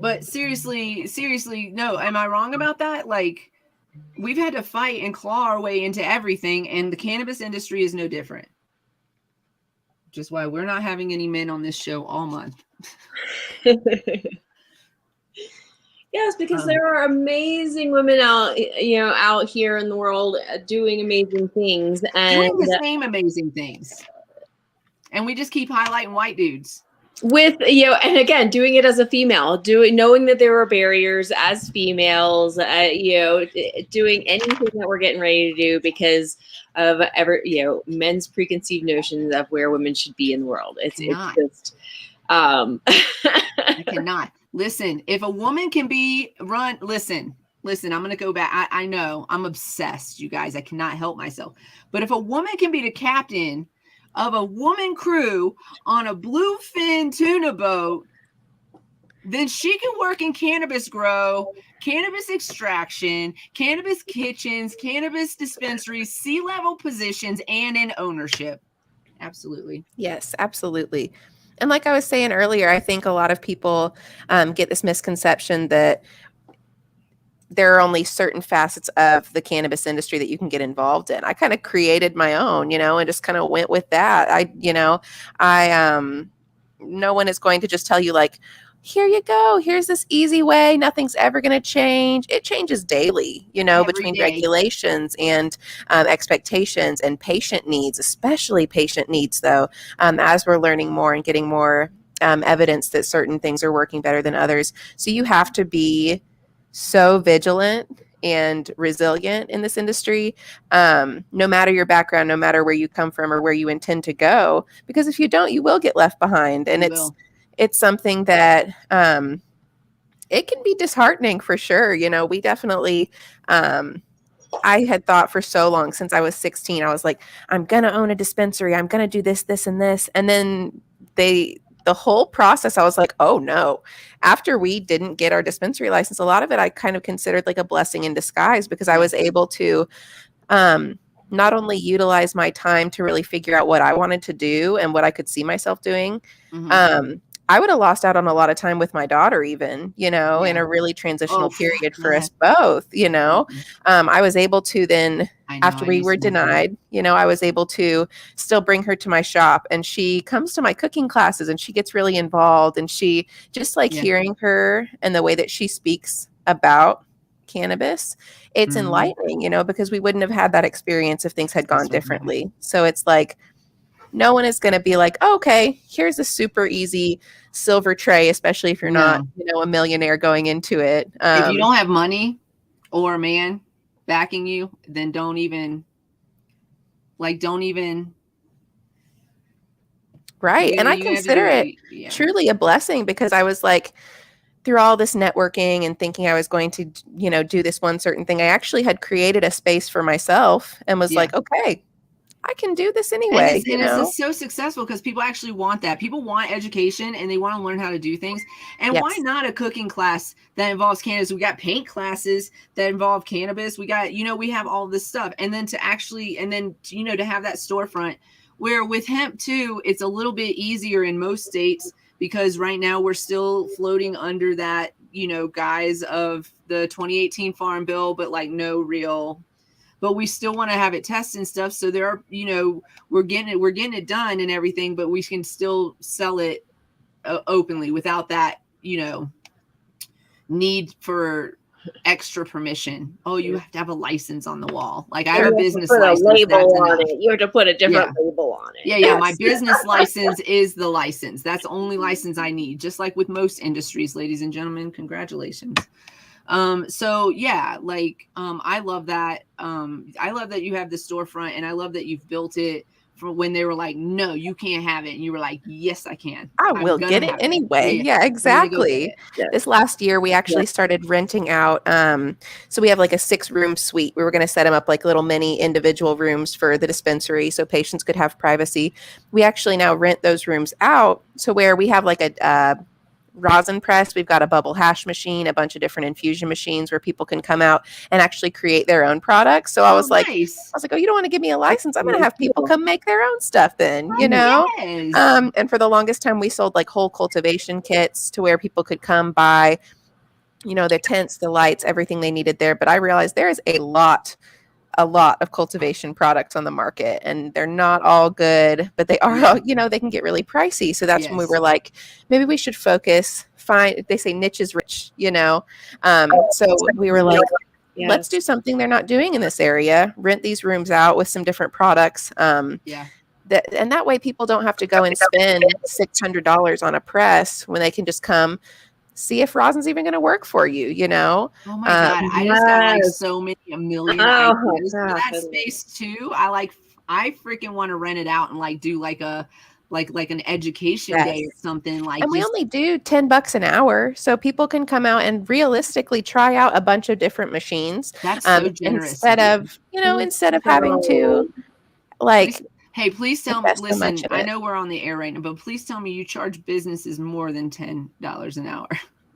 But seriously, no. Am I wrong about that? Like, we've had to fight and claw our way into everything, and the cannabis industry is no different. Just why we're not having any men on this show all month. Yes, because there are amazing women out here in the world doing amazing things and doing the same amazing things. And we just keep highlighting white dudes. With, and again, doing it as a female, knowing that there are barriers as females, doing anything that we're getting ready to do because of men's preconceived notions of where women should be in the world. It's just, I cannot. Listen, if a woman can listen, I'm going to go back. I know I'm obsessed, you guys. I cannot help myself. But if a woman can be the captain of a woman crew on a bluefin tuna boat, then she can work in cannabis grow, cannabis extraction, cannabis kitchens, cannabis dispensaries, C-level positions, and in ownership. Absolutely. Yes, absolutely. And like I was saying earlier, I think a lot of people get this misconception that there are only certain facets of the cannabis industry that you can get involved in. I kind of created my own, and just kind of went with that. No one is going to just tell you like, here you go, here's this easy way. Nothing's ever going to change. It changes daily, Every between day. regulations and expectations and patient needs, especially patient needs though, as we're learning more and getting more evidence that certain things are working better than others. So you have to be so vigilant and resilient in this industry, no matter your background, no matter where you come from or where you intend to go, because if you don't, you will get left behind. And it's something that it can be disheartening for sure. We definitely, I had thought for so long since I was 16, I was like, I'm going to own a dispensary. I'm going to do this, this, and this. And then the whole process, I was like, oh no. After we didn't get our dispensary license, a lot of it I kind of considered like a blessing in disguise because I was able to not only utilize my time to really figure out what I wanted to do and what I could see myself doing. Mm-hmm. I would have lost out on a lot of time with my daughter even, in a really transitional period for us both, Mm-hmm. I was able to then, after we were denied, I was able to still bring her to my shop, and she comes to my cooking classes and she gets really involved, and she just hearing her and the way that she speaks about cannabis, it's mm-hmm. enlightening, because we wouldn't have had that experience if things had gone differently. So it's like, no one is going to be like, oh, okay, here's a super easy silver tray, especially if you're not, a millionaire going into it. If you don't have money or a man backing you, then don't even. Right. And I consider it truly a blessing because I was like, through all this networking and thinking I was going to, do this one certain thing, I actually had created a space for myself and was like, okay, I can do this anyway. And it's so successful because people actually want that. People want education and they want to learn how to do things. And why not a cooking class that involves cannabis? We got paint classes that involve cannabis. We got, we have all this stuff. And then to have that storefront where with hemp too, it's a little bit easier in most states because right now we're still floating under that, guise of the 2018 Farm Bill, but no real. But we still want to have it tested and stuff. So there are, we're getting it done and everything, but we can still sell it openly without that, need for extra permission. Oh, you have to have a license on the wall. Like I have a business license. You have to put a different label on it. Yeah. Yes. My business license is the license. That's the only license I need. Just like with most industries, ladies and gentlemen, congratulations. So yeah, like, I love that. I love that you have the storefront, and I love that you've built it for when they were like, no, you can't have it. And you were like, yes, I can. I I'm will gonna get it have it. anyway. Yeah. Yeah, We're gonna go get exactly. it. Yeah. This last year, we actually Yeah. started renting out. So we have like a 6-room suite. We were going to set them up like little mini individual rooms for the dispensary so patients could have privacy. We actually now rent those rooms out. So where we have like a rosin press, we've got a bubble hash machine, a bunch of different infusion machines where people can come out and actually create their own products. So I was like, Nice. oh, you don't want to give me a license? I'm going to have people come make their own stuff then, you know? Yes. And for the longest time, we sold like whole cultivation kits to where people could come buy, you know, the tents, the lights, everything they needed there. But I realized there is a lot of cultivation products on the market, and they're not all good, but they are, Yeah. you know, they can get really pricey. So that's when we Yes. were like, maybe we should focus, they say niche is rich, you know? So we were like, Yes. let's do something they're not doing in this area, rent these rooms out with some different products. Yeah. And that way people don't have to go and spend $600 on a press when they can just come see if rosin's even going to work for you, you know? Oh my God. I just got like Yes. so many, a million Oh, ideas for that gosh. space too. I freaking want to rent it out and like do like a, like an education day or Yes. something. Like, And we just, only do $10 an hour, so people can come out and realistically try out a bunch of different machines. that's so generous. Instead of, you know, instead of having to like, hey, please tell me, invest so listen, much in I it. know we're on the air right now, but please tell me you charge businesses more than $10 an hour.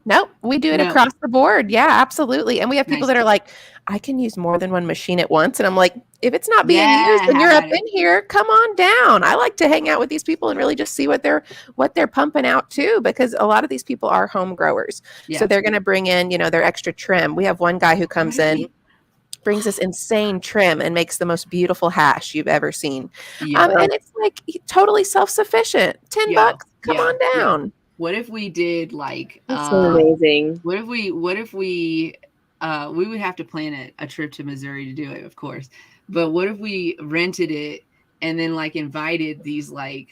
Nope, we do it No. across the board. Yeah, absolutely. And we have people Nice. that are like, I can use more than one machine at once. And I'm like, if it's not being Yeah, used and have you're up at it. in here, come on down. I like to hang out with these people and really just see what they're pumping out too, because a lot of these people are home growers. Yeah. So they're going to bring in, you know, their extra trim. We have one guy who comes in, Right. brings this insane trim and makes the most beautiful hash you've ever seen. Yeah. And it's like totally self-sufficient. $10, Yo, come yo, on down. yo. What if we did like, That's so amazing. what if we we would have to plan a trip to Missouri to do it, of course, but what if we rented it and then like invited these like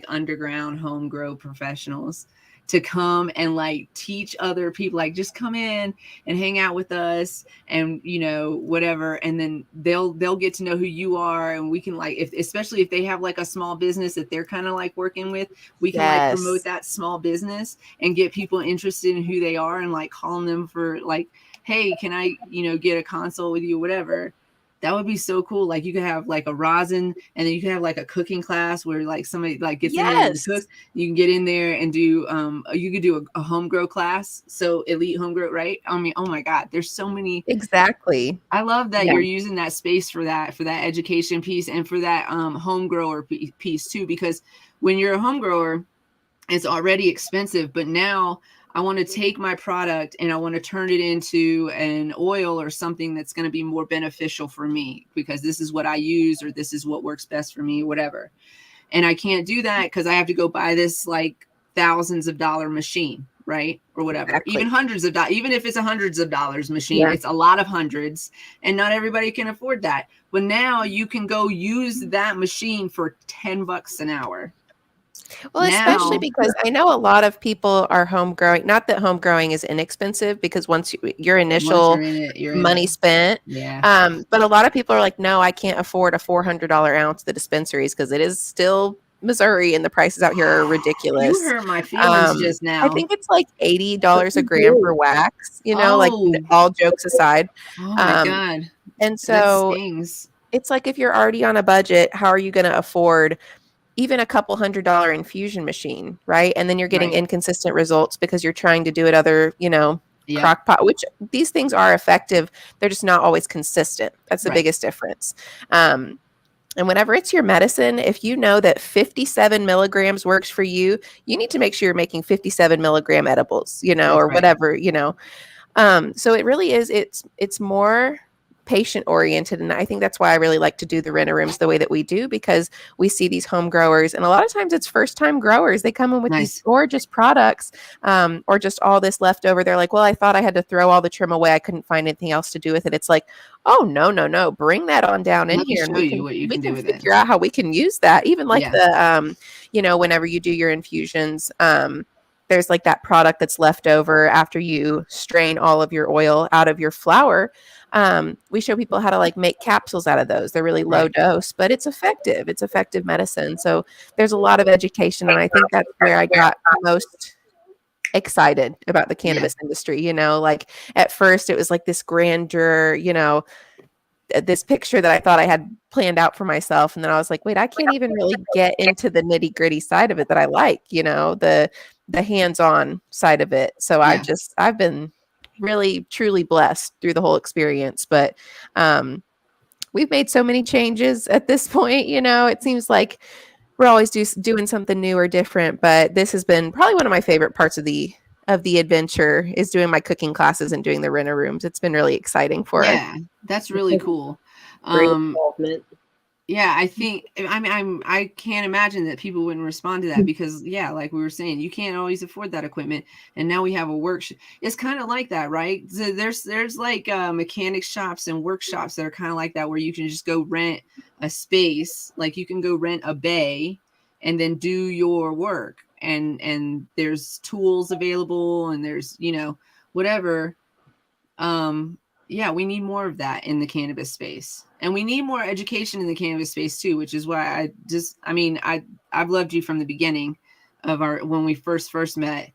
underground home grow professionals to come and like teach other people, like just come in and hang out with us and, you know, whatever. And then they'll get to know who you are. And we can like, especially if they have like a small business that they're kind of like working with, we can like promote that small business and get people interested in who they are and like calling them for like, hey, can I, you know, get a consult with you, whatever. That would be so cool. Like you could have like a rosin and then you can have like a cooking class where like somebody like gets in there and cooks. You can get in there and do, you could do a home grow class. So elite home grow, right? I mean, oh my God, there's so many. Exactly. I love that you're using that space for that education piece and for that home grower piece too, because when you're a home grower, it's already expensive, but now I want to take my product and I want to turn it into an oil or something that's going to be more beneficial for me because this is what I use or this is what works best for me, whatever. And I can't do that because I have to go buy this like thousands of dollar machine, right? Or whatever, even hundreds of dollars, even if it's hundreds of dollars machine, it's a lot of hundreds and not everybody can afford that. But now you can go use that machine for $10 an hour. Well, especially because I know a lot of people are home growing. Not that home growing is inexpensive, because once your initial money spent, but a lot of people are like, no, I can't afford a $400 ounce at the dispensaries because it is still Missouri and the prices out here are ridiculous. You hurt my feelings just now. I think it's like $80 a gram for wax, you know, like all jokes aside. Oh my God. And so it's like, if you're already on a budget, how are you going to afford even a couple $100 infusion machine, right? And then you're getting inconsistent results because you're trying to do it other, you know, crock pot, which these things are effective. They're just not always consistent. That's the biggest difference. And whenever it's your medicine, if you know that 57 milligrams works for you, you need to make sure you're making 57 milligram edibles, you know, or whatever, you know. So it really is, it's more patient oriented. And I think that's why I really like to do the rent rooms the way that we do, because we see these home growers and a lot of times it's first time growers. They come in with these gorgeous products, or just all this leftover. They're like, well, I thought I had to throw all the trim away. I couldn't find anything else to do with it. It's like, oh, no. Bring that on down in here and we can figure out how we can use that. Even like the, you know, whenever you do your infusions, there's like that product that's left over after you strain all of your oil out of your flower. We show people how to like make capsules out of those. They're really low dose, but it's effective. It's effective medicine. So there's a lot of education. And I think that's where I got most excited about the cannabis industry. You know, like at first it was like this grandeur, you know, this picture that I thought I had planned out for myself. And then I was like, wait, I can't even really get into the nitty gritty side of it that I like, you know, the hands-on side of it. So I've been really, truly blessed through the whole experience. But we've made so many changes at this point. You know, it seems like we're always doing something new or different. But this has been probably one of my favorite parts of the adventure is doing my cooking classes and doing the renter rooms. It's been really exciting for us. Yeah, that's really cool. Great involvement. Yeah, I think, I can't imagine that people wouldn't respond to that because, like we were saying, you can't always afford that equipment. And now we have a workshop. It's kind of like that, right? So there's like mechanic shops and workshops that are kind of like that, where you can just go rent a space. Like you can go rent a bay and then do your work. And there's tools available and there's, you know, whatever. We need more of that in the cannabis space, and we need more education in the cannabis space too, which is why I've loved you from the beginning of when we first met,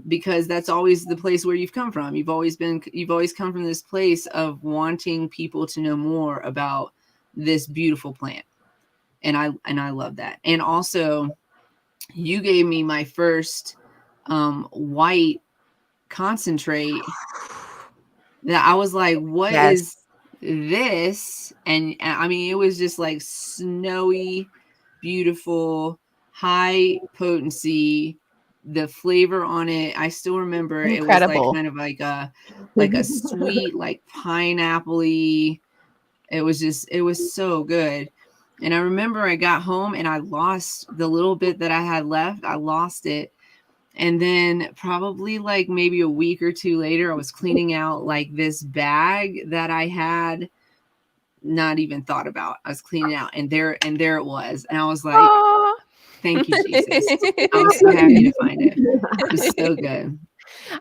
because that's always the place where you've come from. You've always come from this place of wanting people to know more about this beautiful plant. And I love that. And also you gave me my first, white concentrate that I was like, what is this? And I mean, it was just like snowy, beautiful, high potency. The flavor on it, I still remember. Incredible. It was like kind of like a sweet, like pineapple-y. It was so good. And I remember I got home and I lost the little bit that I had left. I lost it. And then probably like maybe a week or two later, I was cleaning out like this bag that I had not even thought about. I was cleaning out and there it was. And I was like, aww. Thank you, Jesus. I was so happy to find it. It was so good.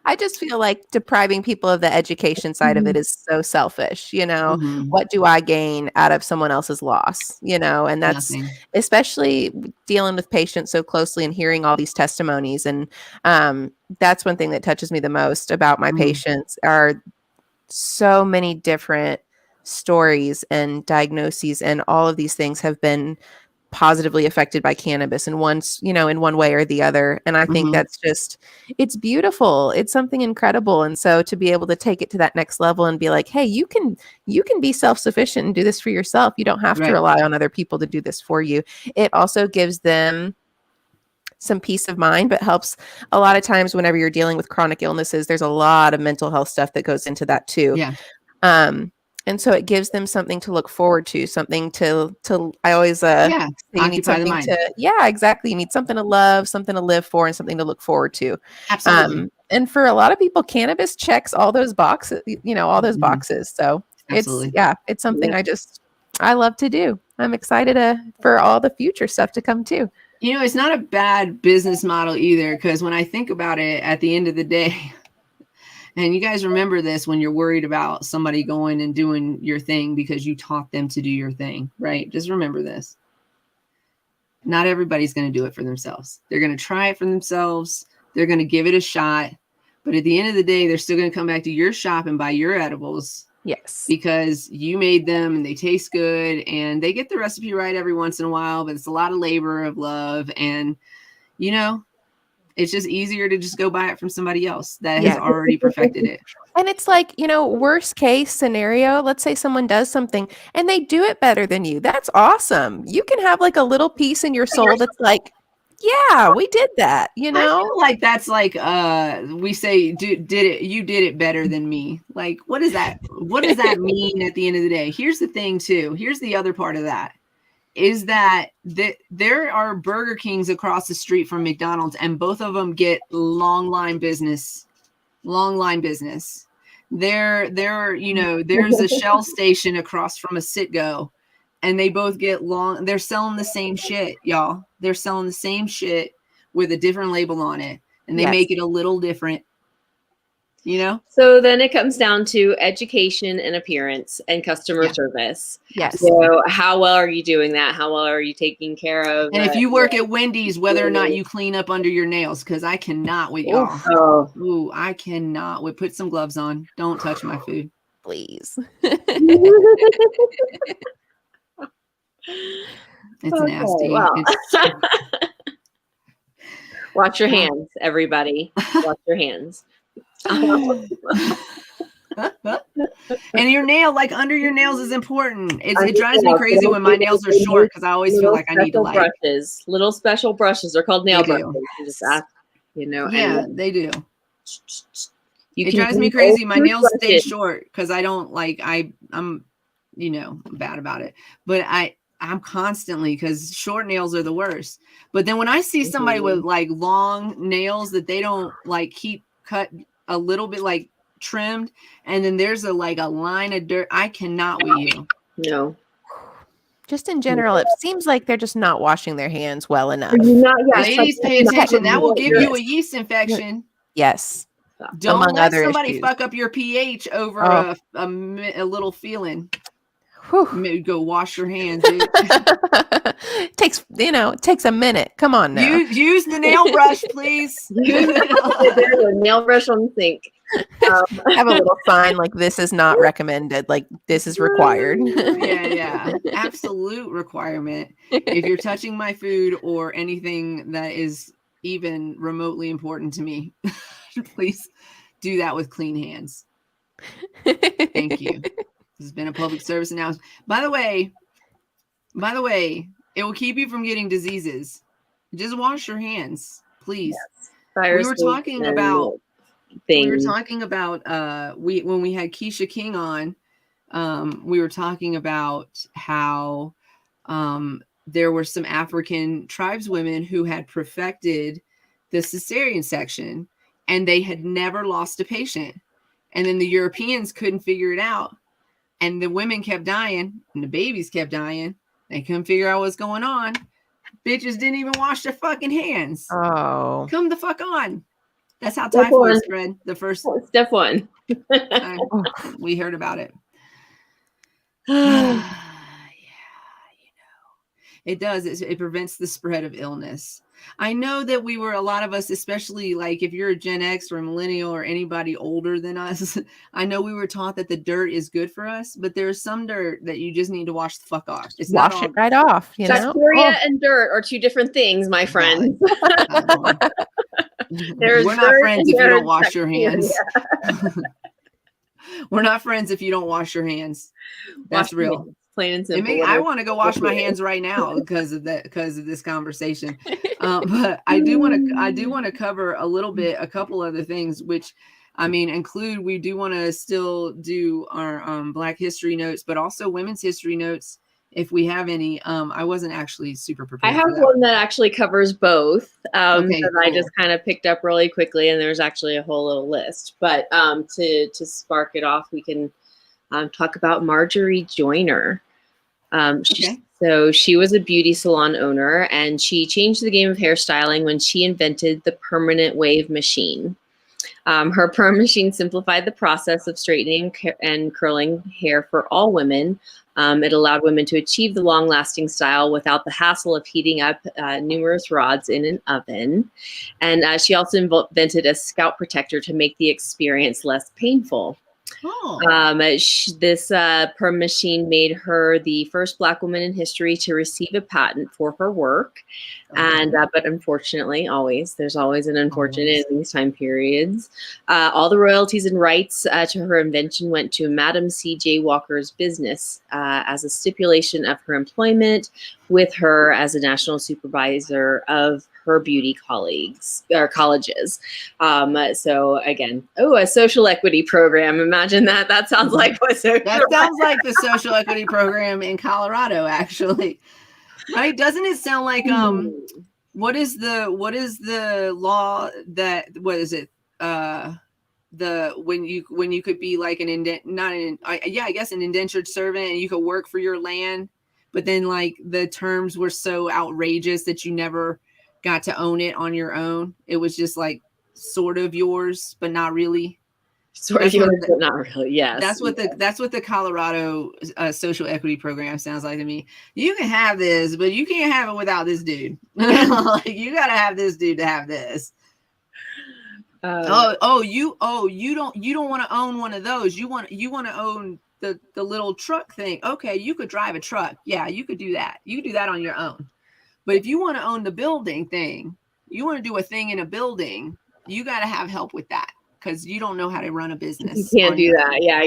I just feel like depriving people of the education side of it is so selfish. You know, what do I gain out of someone else's loss? You know, and that's nothing. Especially dealing with patients so closely and hearing all these testimonies. And that's one thing that touches me the most about my patients are so many different stories and diagnoses, and all of these things have been positively affected by cannabis in one way or the other. And I think that's just, it's beautiful. It's something incredible. And so to be able to take it to that next level and be like, hey, you can be self-sufficient and do this for yourself. You don't have to rely on other people to do this for you. It also gives them some peace of mind, but helps a lot of times whenever you're dealing with chronic illnesses, there's a lot of mental health stuff that goes into that too. Yeah. And so it gives them something to look forward to, something to I always say you need something exactly. You need something to love, something to live for, and something to look forward to. Absolutely. And for a lot of people, cannabis checks all those boxes, all those boxes. So absolutely. it's something I love to do. I'm excited for all the future stuff to come too. You know, it's not a bad business model either, because when I think about it at the end of the day, and you guys remember this when you're worried about somebody going and doing your thing because you taught them to do your thing, right? Just remember this. Not everybody's going to do it for themselves. They're going to try it for themselves. They're going to give it a shot. But at the end of the day, they're still going to come back to your shop and buy your edibles. Yes. Because you made them and they taste good and they get the recipe right every once in a while, but it's a lot of labor of love. And, it's just easier to just go buy it from somebody else that has already perfected it. And it's like, worst case scenario, let's say someone does something and they do it better than you. That's awesome. You can have like a little piece in your soul that's like, yeah, we did that, I feel like that's like we say you did it better than me. Like, what does that mean at the end of the day? Here's the thing too. Here's the other part of that. Is that there are Burger Kings across the street from McDonald's, and both of them get long line business. There's a Shell station across from a Citgo, and they both get they're selling the same shit, y'all. They're selling the same shit with a different label on it. and they make it a little different, you know? So then it comes down to education and appearance and customer service. Yes. So how well are you doing that? How well are you taking care of? And if you work at Wendy's, whether or not you clean up under your nails, because I cannot with y'all. Ooh, I cannot with. Put some gloves on. Don't touch my food. Please. It's nasty. Well. Wash your hands, everybody. Wash your hands. And your nail, like under your nails, is important. It drives me crazy when my nails are short because I always feel like I need to like brushes. Little special brushes. They're called nail brushes. You just ask, Yeah, they do. It drives me crazy. My nails stay short because I don't like. I'm bad about it, but I'm constantly, because short nails are the worst. But then when I see somebody with like long nails that they don't like keep cut a little bit like trimmed, and then there's a line of dirt, I cannot with you. No. Just in general, it seems like they're just not washing their hands well enough. Ladies, pay attention. That will give you a yeast infection. Yes. Don't let somebody fuck up your pH over a little feeling. Maybe go wash your hands. Takes a minute. Come on now. Use the nail brush, please. Nail brush on the sink. Have a little sign like this is not recommended. Like this is required. Yeah. Absolute requirement. If you're touching my food or anything that is even remotely important to me, please do that with clean hands. Thank you. This has been a public service announcement. By the way, it will keep you from getting diseases. Just wash your hands, please. Yes. We were talking about when we had Keisha King on, we were talking about how there were some African tribeswomen who had perfected the cesarean section and they had never lost a patient. And then the Europeans couldn't figure it out. And the women kept dying and the babies kept dying. They couldn't figure out what's going on. Bitches didn't even wash their fucking hands. Oh. Come the fuck on. That's how typhoid spread. The first step one. We heard about it. It does. It prevents the spread of illness. I know that a lot of us, especially like if you're a Gen X or a millennial or anybody older than us, I know we were taught that the dirt is good for us, but there's some dirt that you just need to wash the fuck off. It's wash it right off. Bacteria and dirt are two different things, my friend. We're not friends if you don't wash your hands. We're not friends if you don't wash your hands. That's real. Plain and simple. I want to go wash my hands right now because of this conversation. But I do want to cover a couple other things, which include, we do want to still do our Black history notes, but also women's history notes if we have any. I wasn't actually super prepared. I have one that actually covers both. Okay, that I just kind of picked up really quickly, and there's actually a whole little list. But to spark it off, we can talk about Marjorie Joyner. So she was a beauty salon owner, and she changed the game of hairstyling when she invented the permanent wave machine. Her perm machine simplified the process of straightening and curling hair for all women. It allowed women to achieve the long-lasting style without the hassle of heating up numerous rods in an oven. And she also invented a scalp protector to make the experience less painful. This perm machine made her the first Black woman in history to receive a patent for her work. And but unfortunately, there's always an unfortunate in these time periods. All the royalties and rights to her invention went to Madam C.J. Walker's business as a stipulation of her employment with her as a national supervisor of her beauty colleagues or colleges. So again, a social equity program. Imagine that. That sounds like sounds like the social equity program in Colorado, actually. Right? Doesn't it sound like what is the law that when you could be like an indentured servant and you could work for your land, but then like the terms were so outrageous that you never got to own it on your own. It was just like sort of yours, but not really. Sort of yours, but not really. Yes. That's what the Colorado social equity program sounds like to me. You can have this, but you can't have it without this dude. Like, you got to have this dude to have this. You don't want to own one of those. You want to own the little truck thing. Okay, you could drive a truck. Yeah, you could do that. You could do that on your own. But if you want to own the building thing, you want to do a thing in a building, you got to have help with that, because you don't know how to run a business. You can't do that. Yeah,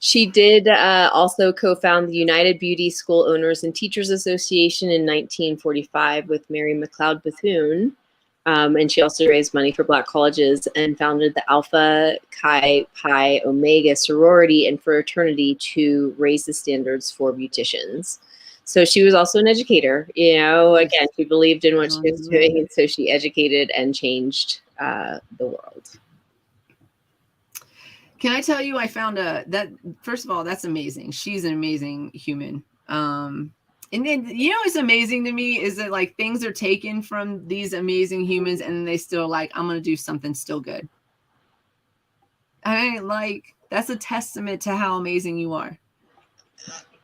she did also co-found the United Beauty School Owners and Teachers Association in 1945 with Mary McLeod Bethune. And she also raised money for Black colleges and founded the Alpha Chi Pi Omega sorority and fraternity to raise the standards for beauticians. So she was also an educator. Again, she believed in what she was doing, and so she educated and changed the world. Can I tell you, I found that, first of all, that's amazing. She's an amazing human. And then, what's amazing to me is that, like, things are taken from these amazing humans and they still like, I'm going to do something still good. I mean, like, that's a testament to how amazing you are.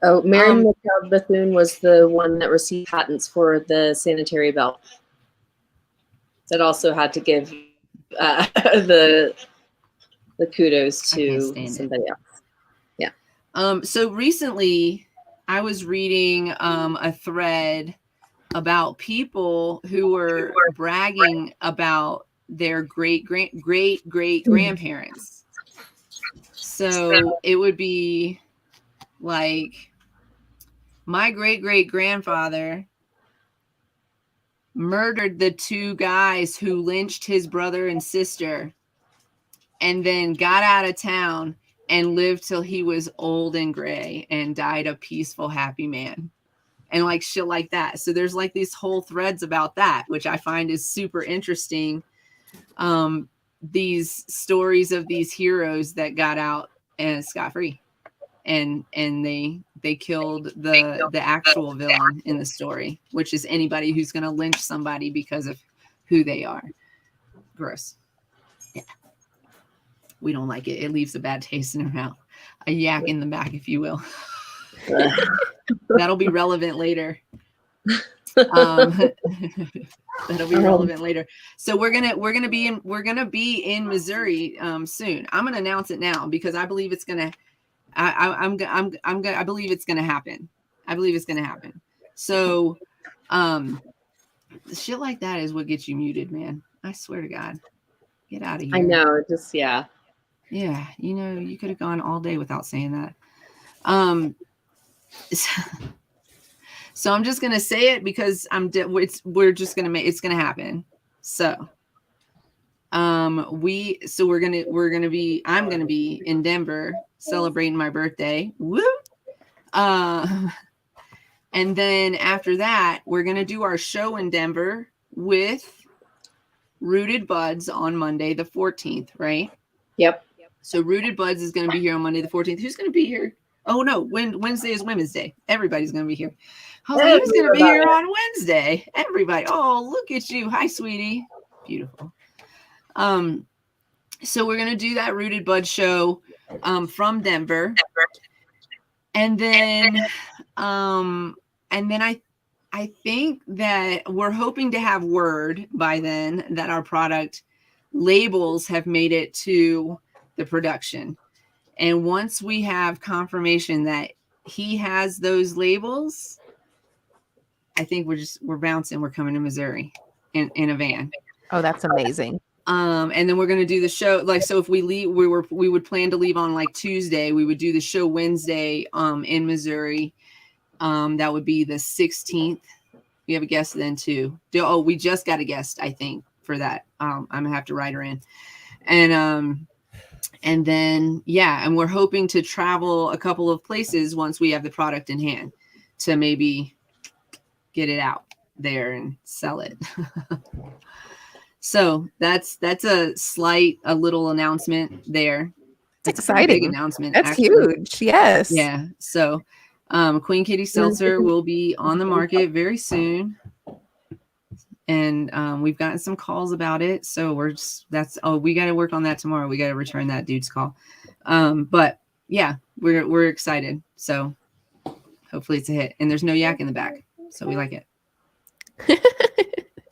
Oh, Mary McLeod Bethune was the one that received patents for the sanitary belt. That also had to give the kudos to somebody else. Yeah. So recently, I was reading a thread about people who were bragging about their great grandparents. So it would be like, my great grandfather murdered the two guys who lynched his brother and sister, and then got out of town and lived till he was old and gray and died a peaceful, happy man, and like shit like that. So there's like these whole threads about that, which I find is super interesting. These stories of these heroes that got out and scot-free, and they killed the actual villain in the story, which is anybody who's going to lynch somebody because of who they are. Gross. Yeah. We don't like it. It leaves a bad taste in our mouth. A yak in the back, if you will. That'll be relevant later. That'll be relevant later. So we're gonna be in Missouri soon. I'm gonna announce it now because I believe it's gonna. I believe it's gonna happen. I believe it's gonna happen. So, shit like that is what gets you muted, man. I swear to God. Get out of here. I know. Just yeah. Yeah, you could have gone all day without saying that. So I'm just gonna say it because we're just gonna make it's gonna happen. So, I'm gonna be in Denver celebrating my birthday. Woo! And then after that, we're gonna do our show in Denver with Rooted Buds on Monday the 14th, right? Yep. So Rooted Buds is going to be here on Monday the 14th. Who's going to be here? Oh, no. Wednesday is Women's Day. Everybody's going to be here. Who's going to be here on Wednesday? Everybody. Oh, look at you. Hi, sweetie. Beautiful. So we're going to do that Rooted Bud show from Denver. And then I think that we're hoping to have word by then that our product labels have made it to the production. And once we have confirmation that he has those labels, I think we're bouncing. We're coming to Missouri in a van. Oh, that's amazing. And then we're going to do the show. Like, so if we leave, we would plan to leave on like Tuesday. We would do the show Wednesday, in Missouri. That would be the 16th. We have a guest then too. Oh, we just got a guest, I think, for that. I'm gonna have to write her in. And then, yeah, and we're hoping to travel a couple of places once we have the product in hand to maybe get it out there and sell it. So that's a little announcement there. It's exciting. Big announcement. That's actually huge. Yes. Yeah. So Queen Kitty Seltzer will be on the market very soon. and we've gotten some calls about it. So we got to work on that tomorrow. We got to return that dude's call. But yeah, we're excited. So hopefully it's a hit. And there's no yak in the back, so we like it.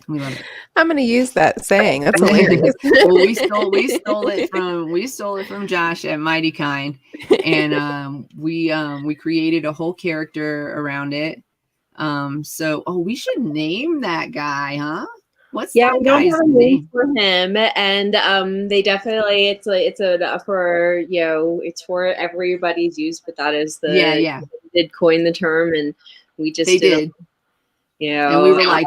We love it. I'm gonna use that saying. That's hilarious. Well, we stole it from Josh at Mighty Kind, and we created a whole character around it. So we should name that guy, huh? What's that we don't guy's have a name name for him, and they definitely it's for everybody's use, but that is yeah. They did coin the term, and we just did. And we were like,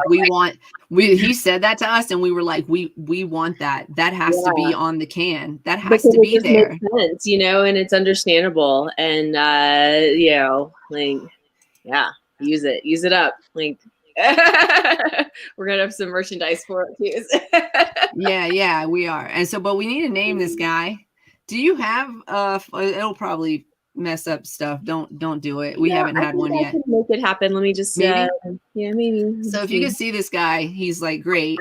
he said that to us, and we were like, we want that. That has to be on the can. That has to be there. Makes sense, and it's understandable. And use it up. Like we're gonna have some merchandise for it too. Yeah, we are. And so, but we need to name this guy. Do you have it'll probably mess up stuff. Don't do it. We haven't had one yet. I can make it happen. Let me just maybe. Maybe. So if you can see this guy, he's like great.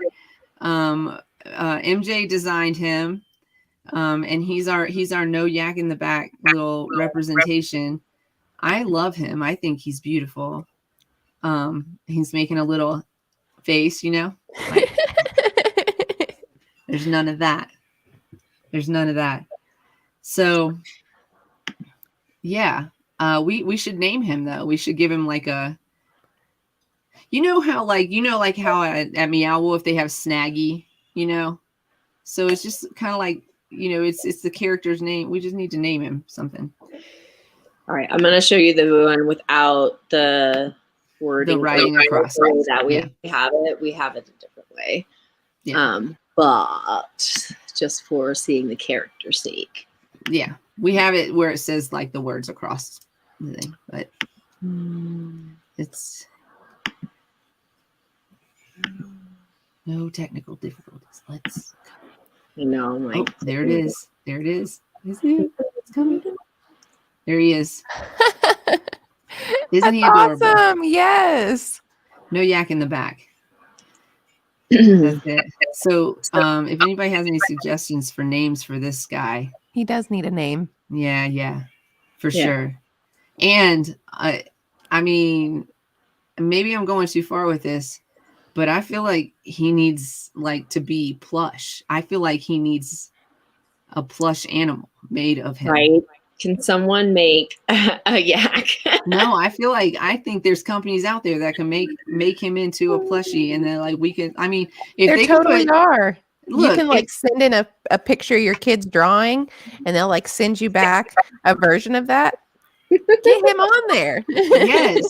MJ designed him, and he's our no yak in the back little representation. I love him. I think he's beautiful. He's making a little face, like, there's none of that. So yeah, we should name him though. We should give him like a, how at Meow Wolf they have Snaggy, so it's just kind of like, it's the character's name. We just need to name him something. All right, I'm going to show you the one without the wording. The writing across. That we have it. We have it a different way. Yeah. But just for seeing the character's sake. Yeah, we have it where it says like the words across the thing, but it's no technical difficulties. Let's go. I know. Oh, there it is. Is it? It's coming. There he is. Isn't he adorable? Awesome. Yes. No yak in the back. That's it. So, if anybody has any suggestions for names for this guy, he does need a name. Yeah, for sure. And I mean, maybe I'm going too far with this, but I feel like he needs like to be plush. I feel like he needs a plush animal made of him. Right. Can someone make a yak? No, I think there's companies out there that can make him into a plushie, and then like we can. I mean, if there they totally are. Look, you can like send in a picture of your kid's drawing, and they'll like send you back a version of that. Get him on there. Yes.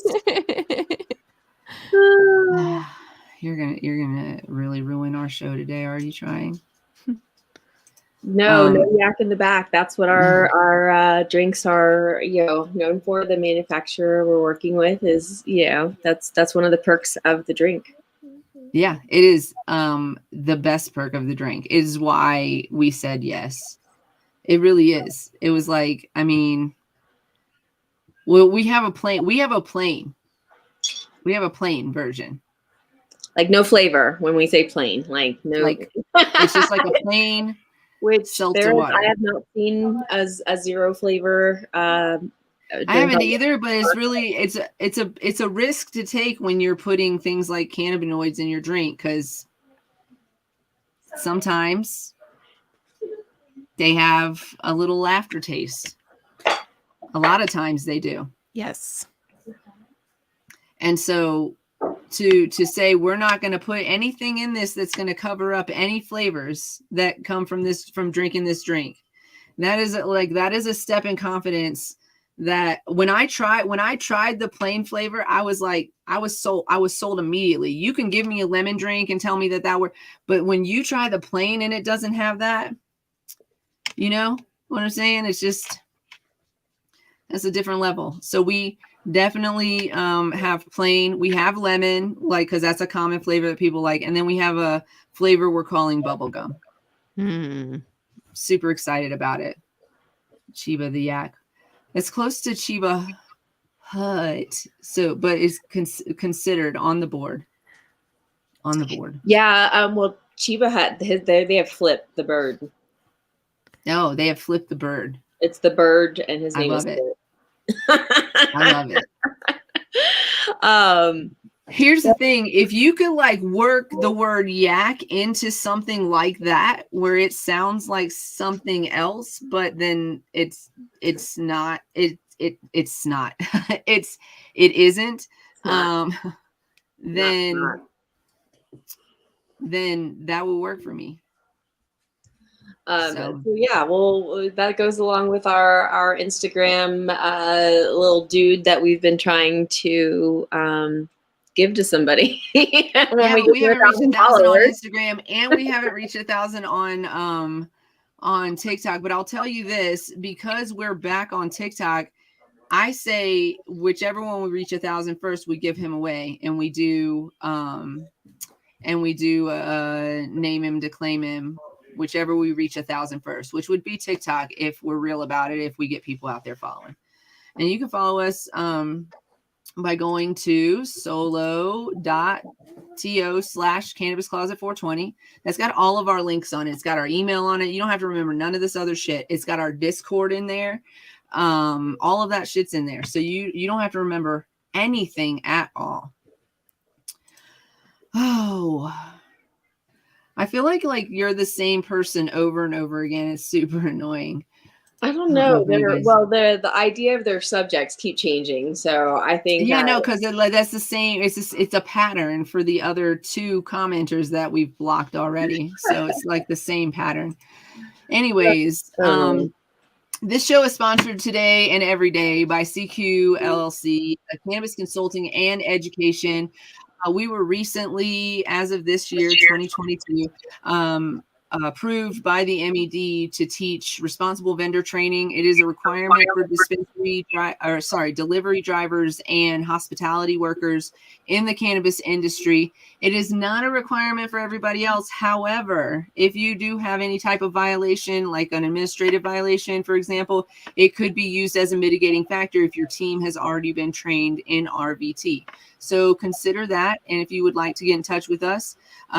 You're gonna really ruin our show today. Are you trying? No yak in the back. That's what our drinks are, known for. The manufacturer we're working with is, that's one of the perks of the drink. Yeah, it is the best perk of the drink. It is why we said yes. It really is. It was like, I mean, well, we have a plain version. Like no flavor when we say plain, like no, like it's just like a plain. Which seltzer water. I have not seen as a zero flavor. I haven't either, but it's really it's a risk to take when you're putting things like cannabinoids in your drink, because sometimes they have a little aftertaste. A lot of times they do. Yes. And so to say we're not going to put anything in this that's going to cover up any flavors that come from drinking this drink, that is a step in confidence. That when I tried the plain flavor, I was sold immediately. You can give me a lemon drink and tell me that worked, but when you try the plain and it doesn't have that, you know what I'm saying? It's just, that's a different level. So we definitely have plain. We have lemon, like, because that's a common flavor that people like, and then we have a flavor we're calling bubblegum. Super excited about it. Chiba the yak. It's close to Chiba Hut, so but it's considered on the board. on the board. Yeah. Well, Chiba had they have Flip the bird. No, they have Flip the bird. It's the bird, and his name is it. Flip. I love it. Here's the thing. If you could like work the word yak into something like that, where it sounds like something else, but then it isn't, then that will work for me. So yeah, well, that goes along with our Instagram little dude that we've been trying to give to somebody. We haven't reached 1,000 on Instagram, and we haven't reached 1,000 on TikTok. But I'll tell you this, because we're back on TikTok, I say whichever one we reach 1,000 first, we give him away, and we do name him to claim him, whichever we reach 1,000 first, which would be TikTok if we're real about it, if we get people out there following. And you can follow us by going to solo.to/cannabiscloset420. That's got all of our links on it. It's got our email on it. You don't have to remember none of this other shit. It's got our Discord in there. All of that shit's in there. So you don't have to remember anything at all. Oh, I feel like you're the same person over and over again. It's super annoying. I don't know. The idea of their subjects keep changing. So I think because that's the same. It's a pattern for the other two commenters that we've blocked already. So it's like the same pattern. Anyways, this show is sponsored today and every day by CQ LLC, Cannabis Consulting and Education. We were recently, as of this year, 2022, approved by the MED to teach responsible vendor training. It is a requirement for delivery drivers and hospitality workers in the cannabis industry. It is not a requirement for everybody else. However, if you do have any type of violation, like an administrative violation, for example, it could be used as a mitigating factor if your team has already been trained in RVT. So consider that. And if you would like to get in touch with us,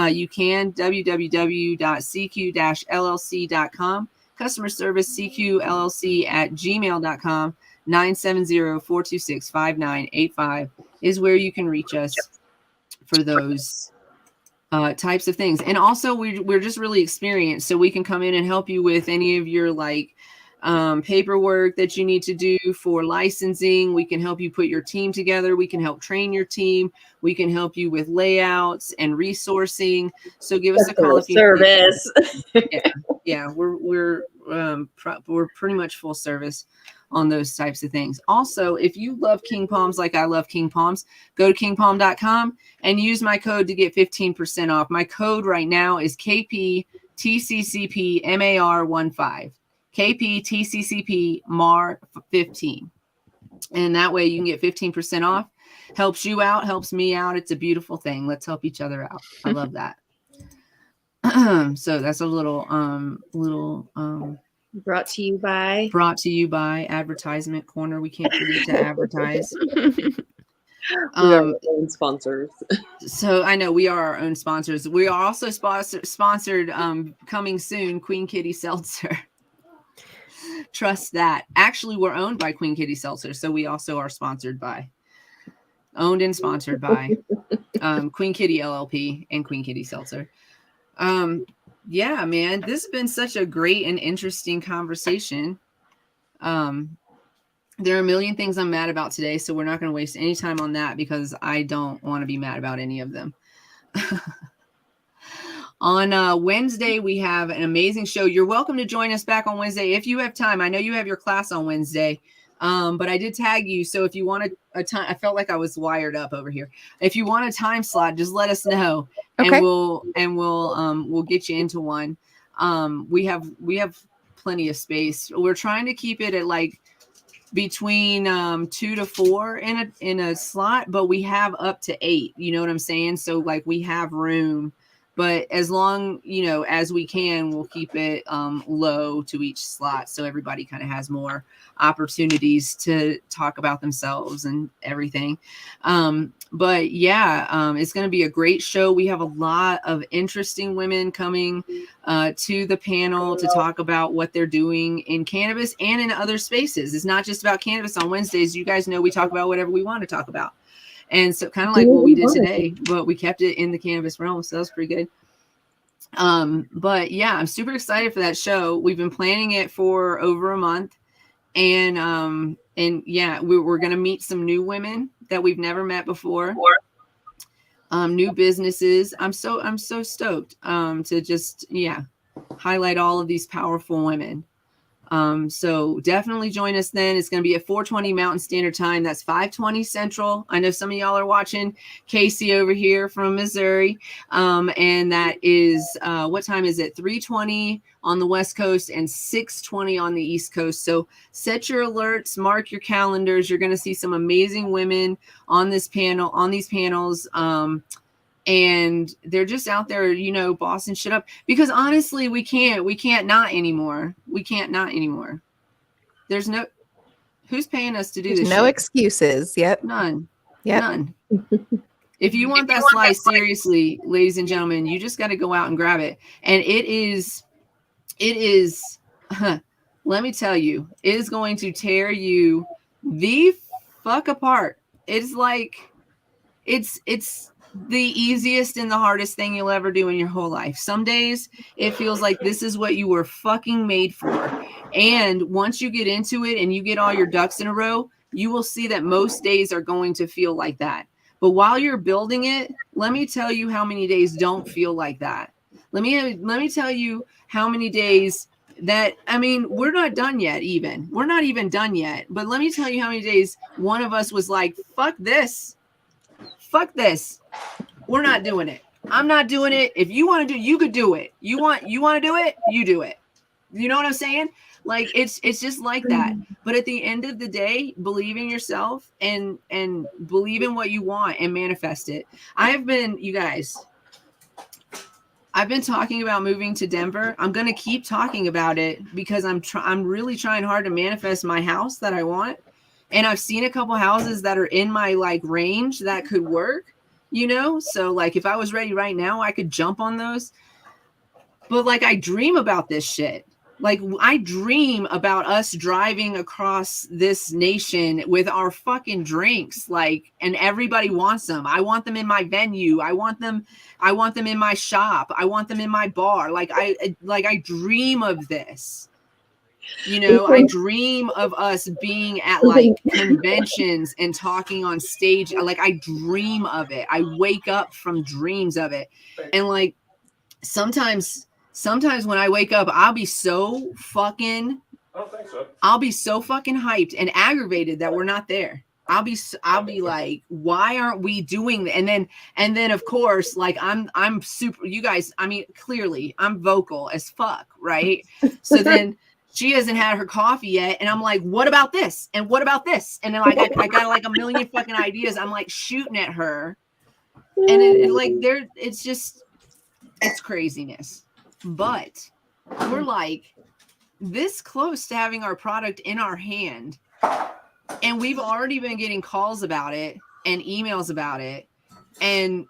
you can www.cq-llc.com, customer service cqllc@gmail.com, 970-426-5985 is where you can reach us for those types of things. And also we're just really experienced, so we can come in and help you with any of your paperwork that you need to do for licensing. We can help you put your team together. We can help train your team. We can help you with layouts and resourcing. So give us a call if you service. Yeah, we're pretty much full service on those types of things. Also, if you love King Palms like I love King Palms, go to kingpalm.com and use my code to get 15% off. My code right now is KPTCCPMAR15. KPTCCP MAR15. And that way you can get 15% off. Helps you out, helps me out. It's a beautiful thing. Let's help each other out. I love that. So that's a little brought to you by advertisement corner. We can't forget to advertise. We are our own sponsors. So I know we are our own sponsors. We are also sponsored coming soon, Queen Kitty Seltzer. Trust that. Actually, we're owned by Queen Kitty Seltzer, so we also are owned and sponsored by Queen Kitty LLP and Queen Kitty Seltzer. Yeah, man, this has been such a great and interesting conversation. There are a million things I'm mad about today, so we're not going to waste any time on that because I don't want to be mad about any of them. On Wednesday, we have an amazing show. You're welcome to join us back on Wednesday if you have time. I know you have your class on Wednesday, but I did tag you. So if you want a time, I felt like I was wired up over here. If you want a time slot, just let us know, okay. and we'll get you into one. We have plenty of space. We're trying to keep it at between 2 to 4 in a slot, but we have up to 8. You know what I'm saying? So we have room but as long, as we can, we'll keep it low to each slot, so everybody kind of has more opportunities to talk about themselves and everything. But yeah, it's going to be a great show. We have a lot of interesting women coming to the panel to talk about what they're doing in cannabis and in other spaces. It's not just about cannabis on Wednesdays. You guys know we talk about whatever we want to talk about. And so kind of like what we did today, but we kept it in the cannabis realm. So that was pretty good. But yeah, I'm super excited for that show. We've been planning it for over a month. And yeah, we're going to meet some new women that we've never met before. New businesses. I'm so stoked, to just, highlight all of these powerful women. So definitely join us then. It's going to be at 4:20 Mountain Standard Time. That's 5:20 Central. I know some of y'all are watching Casey over here from Missouri. And that is, what time is it? 3:20 on the West Coast and 6:20 on the East Coast. So set your alerts, mark your calendars. You're going to see some amazing women on this panel, on these panels. And they're just out there, bossing shit up, because honestly, we can't not anymore. We can't not anymore. There's no, who's paying us to do this? No shit? Excuses. Yep. None. Yep. None. If you want that slice, seriously, ladies and gentlemen, you just got to go out and grab it. And it is, let me tell you, it is going to tear you the fuck apart. It's like, it's the easiest and the hardest thing you'll ever do in your whole life. Some days it feels like this is what you were fucking made for. And once you get into it and you get all your ducks in a row, you will see that most days are going to feel like that. But while you're building it, let me tell you how many days don't feel like that. Let me tell you how many days that, we're not done yet even. We're not even done yet. But let me tell you how many days one of us was like, fuck this. Fuck this. We're not doing it. I'm not doing it. If you want to do, you could do it. You want to do it, you do it. You know what I'm saying? Like it's just like that. But at the end of the day, believe in yourself and believe in what you want and manifest it. I've been talking about moving to Denver. I'm going to keep talking about it because I'm really trying hard to manifest my house that I want. And I've seen a couple houses that are in my range that could work, so if I was ready right now, I could jump on those. But I dream about this shit. I dream about us driving across this nation with our fucking drinks, and everybody wants them. I want them in my venue. I want them in my shop. I want them in my bar. I dream of this. I dream of us being at conventions and talking on stage. I dream of it. I wake up from dreams of it. And sometimes when I wake up, I'll be so fucking hyped and aggravated that we're not there. I'll be like, why aren't we doing that? And then of course, I'm super, you guys, clearly I'm vocal as fuck. Right. So then she hasn't had her coffee yet. And I'm like, what about this? And what about this? And then I got a million fucking ideas. I'm shooting at her. And it's craziness. But we're this close to having our product in our hand. And we've already been getting calls about it and emails about it. And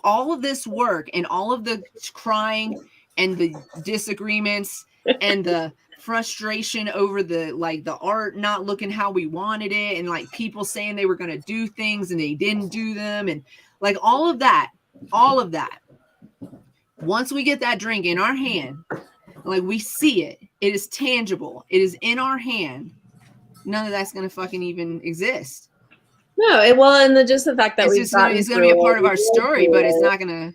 all of this work and all of the crying and the disagreements and the frustration over the art not looking how we wanted it, and people saying they were going to do things and they didn't do them, and all of that, once we get that drink in our hand, we see it is tangible, it is in our hand, none of that's going to fucking even exist. No, and just the fact that it's going to be a part of our story, but it's not going to,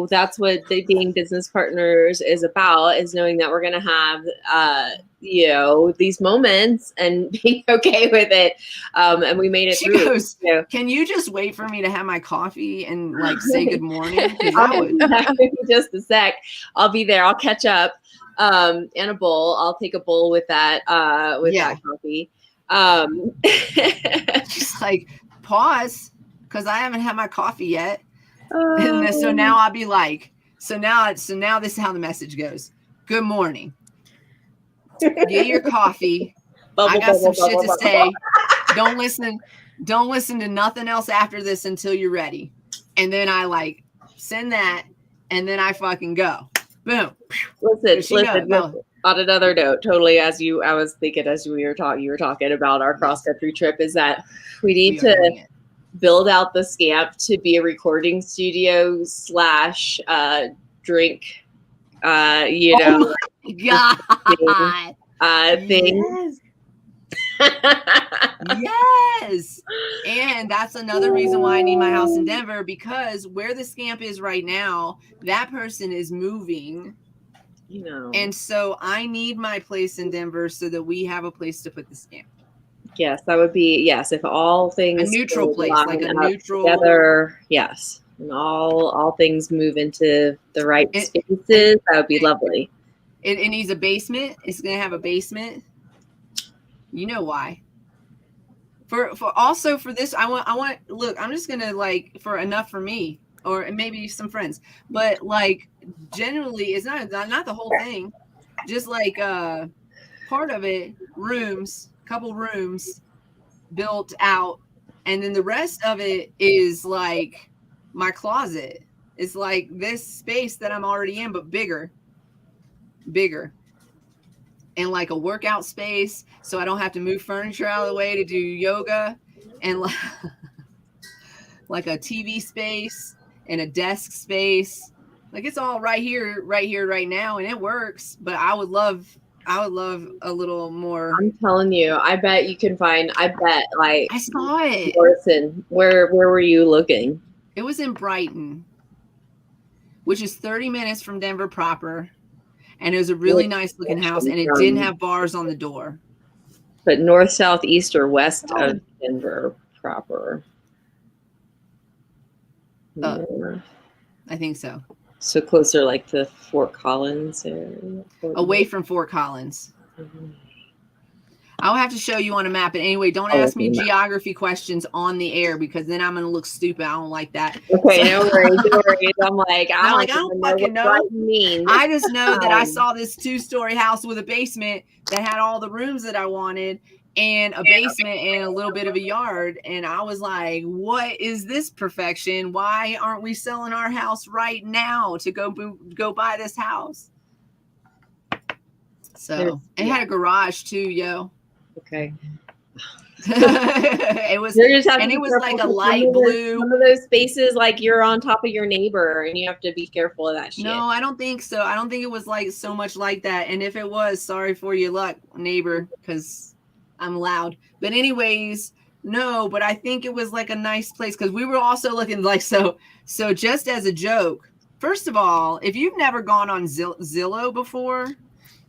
that's what being business partners is about, is knowing that we're going to have, these moments and being okay with it. And we made it through. Goes, can you just wait for me to have my coffee and say good morning? Just a sec. I'll be there. I'll catch up. And a bowl. I'll take a bowl with that, that coffee. Just pause, because I haven't had my coffee yet. And then, so now I'll be like, so now this is how the message goes. Good morning. Get your coffee. I got some shit to say. Don't listen to nothing else after this until you're ready. And then I like send that, and then I fucking go. Boom. Listen. On another note, totally, I was thinking as you were talking about our cross country trip, is that we need to build out the Scamp to be a recording studio / drink, God. thing. Yes. And that's another reason why I need my house in Denver, because where the Scamp is right now, that person is moving. And so I need my place in Denver so that we have a place to put the Scamp. Yes, that would be, yes, if all things, a neutral place, like a neutral together, yes, and all things move into the right spaces, that would be lovely. It needs a basement. It's gonna have a basement. You know why? For this, I want. Look, I'm just gonna like for enough for me, or maybe some friends, but like generally, it's not the whole thing. Just like part of it, couple rooms built out, and then the rest of it is like my closet. It's like this space that I'm already in, but bigger, and like a workout space, so I don't have to move furniture out of the way to do yoga, and like a TV space and a desk space. Like it's all right here, right now, and it works. But I would love a little more. I'm telling you, I bet you can find. I bet like I saw it. Morrison, where were you looking? It was in Brighton, which is 30 minutes from Denver proper, and it was a really nice looking house, and it didn't have bars on the door. But north, south, east, or west of Denver proper? I think so. So closer, like to Fort Collins area? Away from Fort Collins. Mm-hmm. I'll have to show you on a map. And anyway, don't ask me geography questions on the air, because then I'm going to look stupid. I don't like that. Okay, no worries. I'm like, I don't fucking know. I just know that I saw this 2-story house with a basement that had all the rooms that I wanted, and a basement and a little bit of a yard. And I was like, what is this perfection? Why aren't we selling our house right now to go buy this house? So it had a garage too, yo. Okay. It was like a light blue. Some of those spaces, like you're on top of your neighbor, and you have to be careful of that shit. No, I don't think so. I don't think it was like so much like that. And if it was, sorry for your luck, neighbor, because I'm loud. But anyways, no. But I think it was like a nice place, because we were also looking like so. Just as a joke, first of all, if you've never gone on Zillow before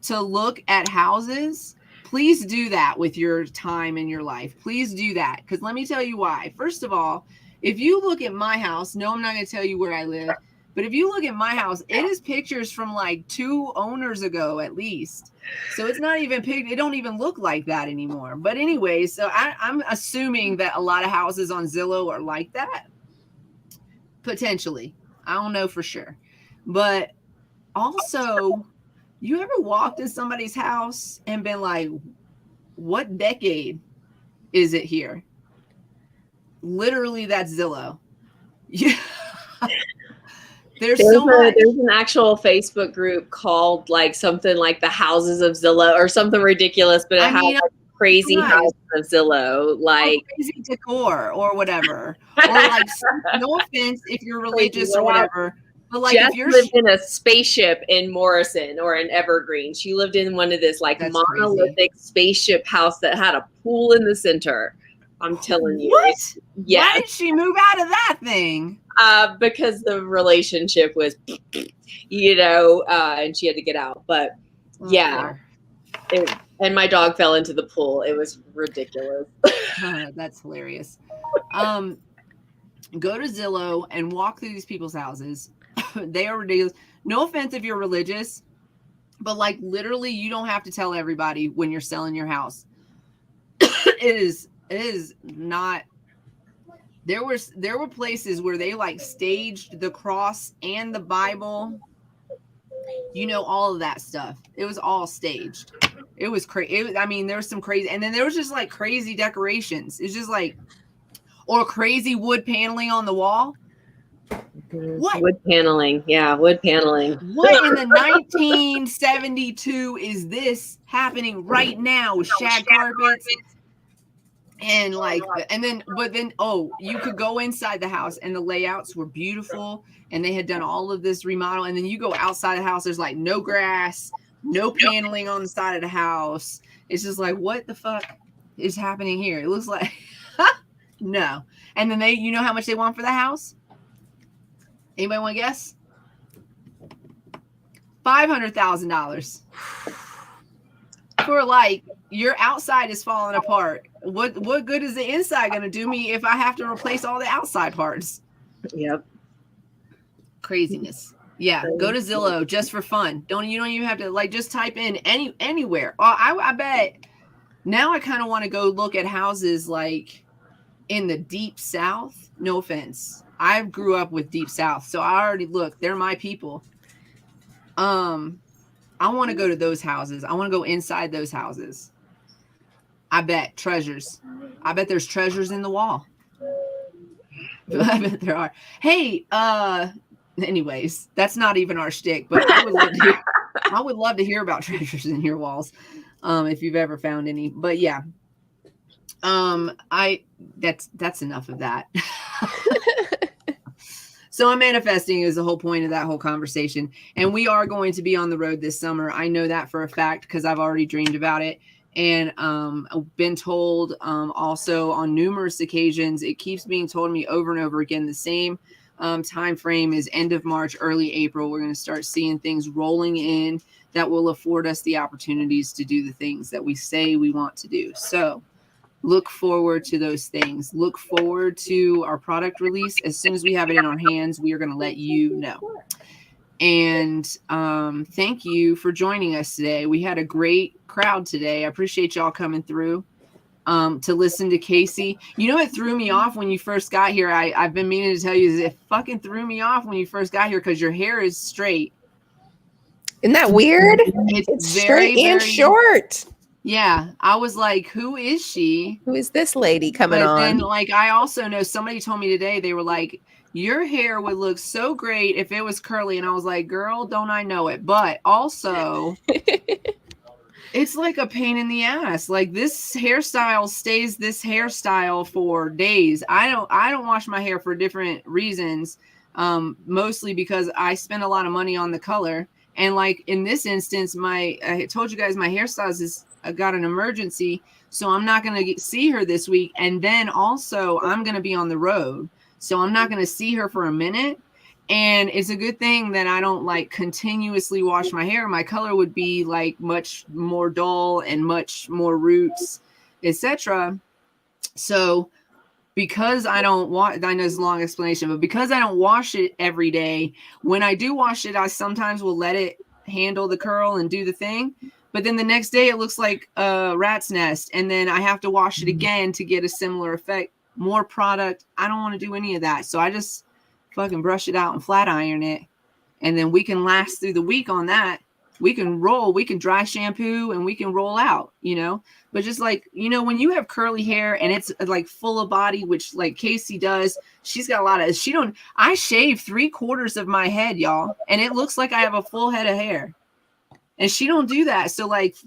to look at houses, please do that with your time in your life. Please do that. Because let me tell you why. First of all, if you look at my house, no, I'm not going to tell you where I live, but if you look at my house, it is pictures from like 2 owners ago at least. So it's not even it don't even look like that anymore. But anyway, so I'm assuming that a lot of houses on Zillow are like that. Potentially. I don't know for sure. But also, you ever walked in somebody's house and been like, what decade is it here? Literally, that's Zillow. Yeah. There's an actual Facebook group called like something like the Houses of Zillow or something ridiculous, but it has like crazy houses of Zillow, like crazy decor or whatever. Or like, no offense if you're religious or whatever. But like, Jess if you're lived in a spaceship in Morrison or in Evergreen. She lived in one of this like monolithic spaceship house that had a pool in the center. I'm telling you. What? Yeah. Why did she move out of that thing? Because the relationship was, and she had to get out. But and my dog fell into the pool. It was ridiculous. That's hilarious. Go to Zillow and walk through these people's houses. They are ridiculous. No offense if you're religious, but like literally you don't have to tell everybody when you're selling your house. It is not there were places where they like staged the cross and the Bible, all of that stuff. It was all staged. It was crazy. I mean, there was some crazy, and then there was just like crazy decorations. It's just like, or crazy wood paneling on the wall. What? Wood paneling. Yeah, wood paneling. What in the 1972 is this happening right now with shag carpets? And but then, you could go inside the house and the layouts were beautiful and they had done all of this remodel. And then you go outside the house, there's like no grass, no paneling on the side of the house. It's just like, what the fuck is happening here? It looks like, no. And then you know how much they want for the house? Anybody want to guess? $500,000. For like, your outside is falling apart. What good is the inside going to do me if I have to replace all the outside parts? Yep. Craziness. Yeah. Go to Zillow just for fun. You don't even have to like just type in anywhere. I bet now I kind of want to go look at houses like in the deep South. No offense. I grew up with deep South, so I already looked. They're my people. I want to go to those houses. I want to go inside those houses. I bet treasures. I bet there's treasures in the wall. I bet there are. Hey, anyways, that's not even our shtick, but I would love to hear about treasures in your walls. If you've ever found any. But yeah. That's enough of that. So I'm manifesting is the whole point of that whole conversation. And we are going to be on the road this summer. I know that for a fact because I've already dreamed about it. And I've been told also on numerous occasions, it keeps being told to me over and over again, the same time frame is end of March, early April. We're going to start seeing things rolling in that will afford us the opportunities to do the things that we say we want to do. So look forward to those things. Look forward to our product release. As soon as we have it in our hands, we are going to let you know. And thank you for joining us today. We had a great crowd today. I appreciate y'all coming through to listen to Casey. You know, it threw me off when you first got here. I've been meaning to tell you, it fucking threw me off when you first got here because your hair is straight. Isn't that weird? It's straight and short. Yeah, I was like, who is she? Who is this lady coming on? Then, like, I also know somebody told me today, they were like, your hair would look so great if it was curly. And I was like, girl, don't I know it? But also, it's like a pain in the ass. Like, this hairstyle stays this hairstyle for days. I don't wash my hair for different reasons, mostly because I spend a lot of money on the color. And like in this instance, I told you guys my hairstylist is got an emergency, so I'm not going to see her this week. And then also I'm going to be on the road, so I'm not going to see her for a minute. And it's a good thing that I don't like continuously wash my hair. My color would be like much more dull and much more roots, etc. So because I don't wash, I know it's a long explanation, but because I don't wash it every day, when I do wash it, I sometimes will let it handle the curl and do the thing. But then the next day it looks like a rat's nest. And then I have to wash it again to get a similar effect, more product. I don't want to do any of that. So I just fucking brush it out and flat iron it. And then we can last through the week on that. We can roll, we can dry shampoo and we can roll out, you know, but just like, you know, when you have curly hair and it's like full of body, which like Casey does, she's got a lot of, I shave 3/4 of my head, y'all. And it looks like I have a full head of hair and she don't do that. So like,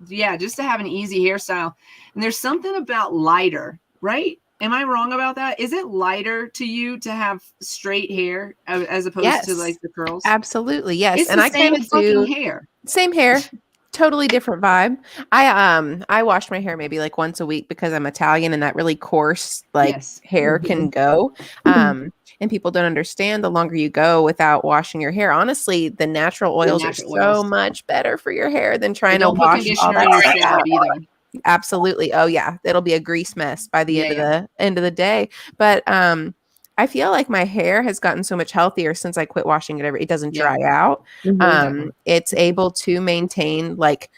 yeah, just to have an easy hairstyle. And there's something about lighter, right? Am I wrong about that? Is it lighter to you to have straight hair as opposed to like the curls? Absolutely. Yes. It's and I kind of do hair. Same hair, totally different vibe. I wash my hair maybe like once a week because I'm Italian and that really coarse hair can go. And people don't understand the longer you go without washing your hair. Honestly, the natural oils are so much better for your hair than trying to wash all that stuff out. Either. Absolutely. Oh yeah. It'll be a grease mess by the end of the day. But I feel like my hair has gotten so much healthier since I quit washing it. It doesn't dry out. It's able to maintain like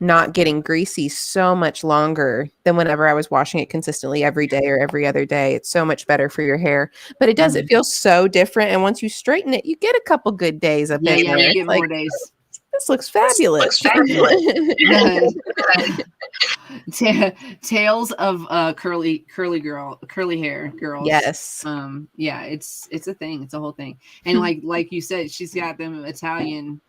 not getting greasy so much longer than whenever I was washing it consistently every day or every other day. It's so much better for your hair. But it does, it feels so different. And once you straighten it, you get a couple good days up in there. You get it's like, more days. This looks fabulous. Tales of curly hair girls. Yes. Yeah, it's a thing. It's a whole thing. And like you said, she's got them Italian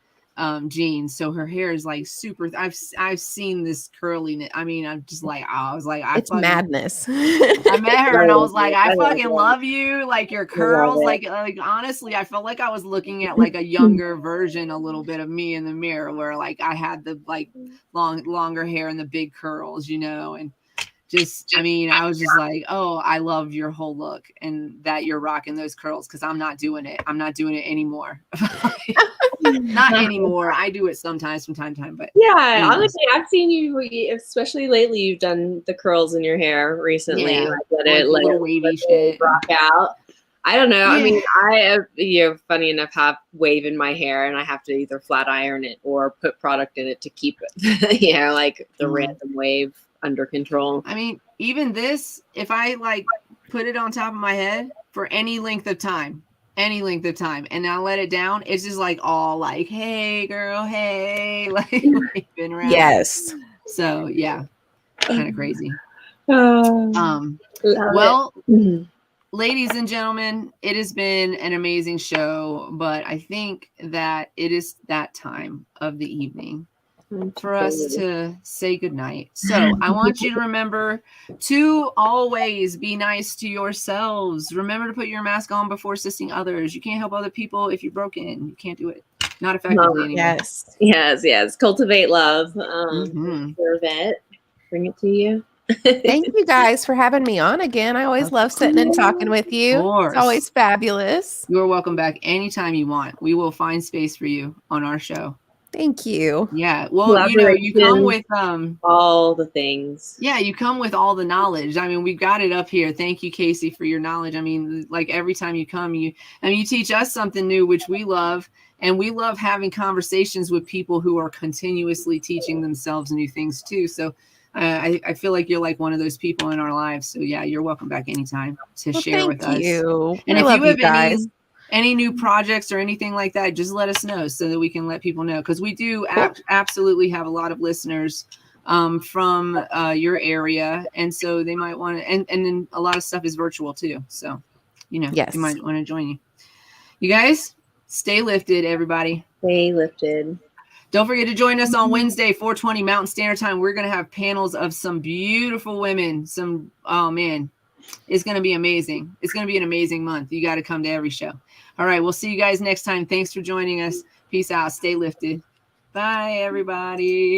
genes, so her hair is like super. I've seen this curliness. I mean, I'm just like, I was like, it's madness. I met her and I was like, I fucking love you. Like your curls, like honestly, I felt like I was looking at like a younger version, a little bit of me in the mirror, where like I had the like longer hair and the big curls, you know, and just, I mean, I was just like, oh, I love your whole look and that you're rocking those curls, because I'm not doing it. I'm not doing it anymore. Not anymore. I do it sometimes from time to time, but yeah, honestly, I've seen you, especially lately. You've done the curls in your hair recently. Yeah, like little wavy shit, rock out. I don't know. Yeah. I mean, I funny enough, have wave in my hair, and I have to either flat iron it or put product in it to keep it. Like the random wave under control. I mean, even this, if I like put it on top of my head for any length of time, and I let it down, it's just like all like, hey girl, hey, like been around. Yes. So yeah, kind of crazy. Ladies and gentlemen, it has been an amazing show, but I think that it is that time of the evening for us to say goodnight. So I want you to remember to always be nice to yourselves. Remember to put your mask on before assisting others. You can't help other people if you're broken. You can't do it. Not effectively anymore. Yes. Cultivate love. Serve it. Bring it to you. Thank you guys for having me on again. I always love sitting and talking with you. It's always fabulous. You're welcome back anytime you want. We will find space for you on our show. Thank you. Yeah. Well, you come with all the things. Yeah, you come with all the knowledge. I mean, we've got it up here. Thank you, Casey, for your knowledge. I mean, like every time you come, you teach us something new, which we love. And we love having conversations with people who are continuously teaching themselves new things too. So I feel like you're like one of those people in our lives. So yeah, you're welcome back anytime to share with us. Thank you. And if you have any new projects or anything like that, just let us know so that we can let people know. Because we do absolutely have a lot of listeners from your area. And so they might want to, and then a lot of stuff is virtual too. So, you might want to join you. You guys, stay lifted, everybody. Stay lifted. Don't forget to join us on Wednesday, 4:20 Mountain Standard Time. We're going to have panels of some beautiful women. Oh man, it's going to be amazing. It's going to be an amazing month. You got to come to every show. All right. We'll see you guys next time. Thanks for joining us. Peace out. Stay lifted. Bye, everybody.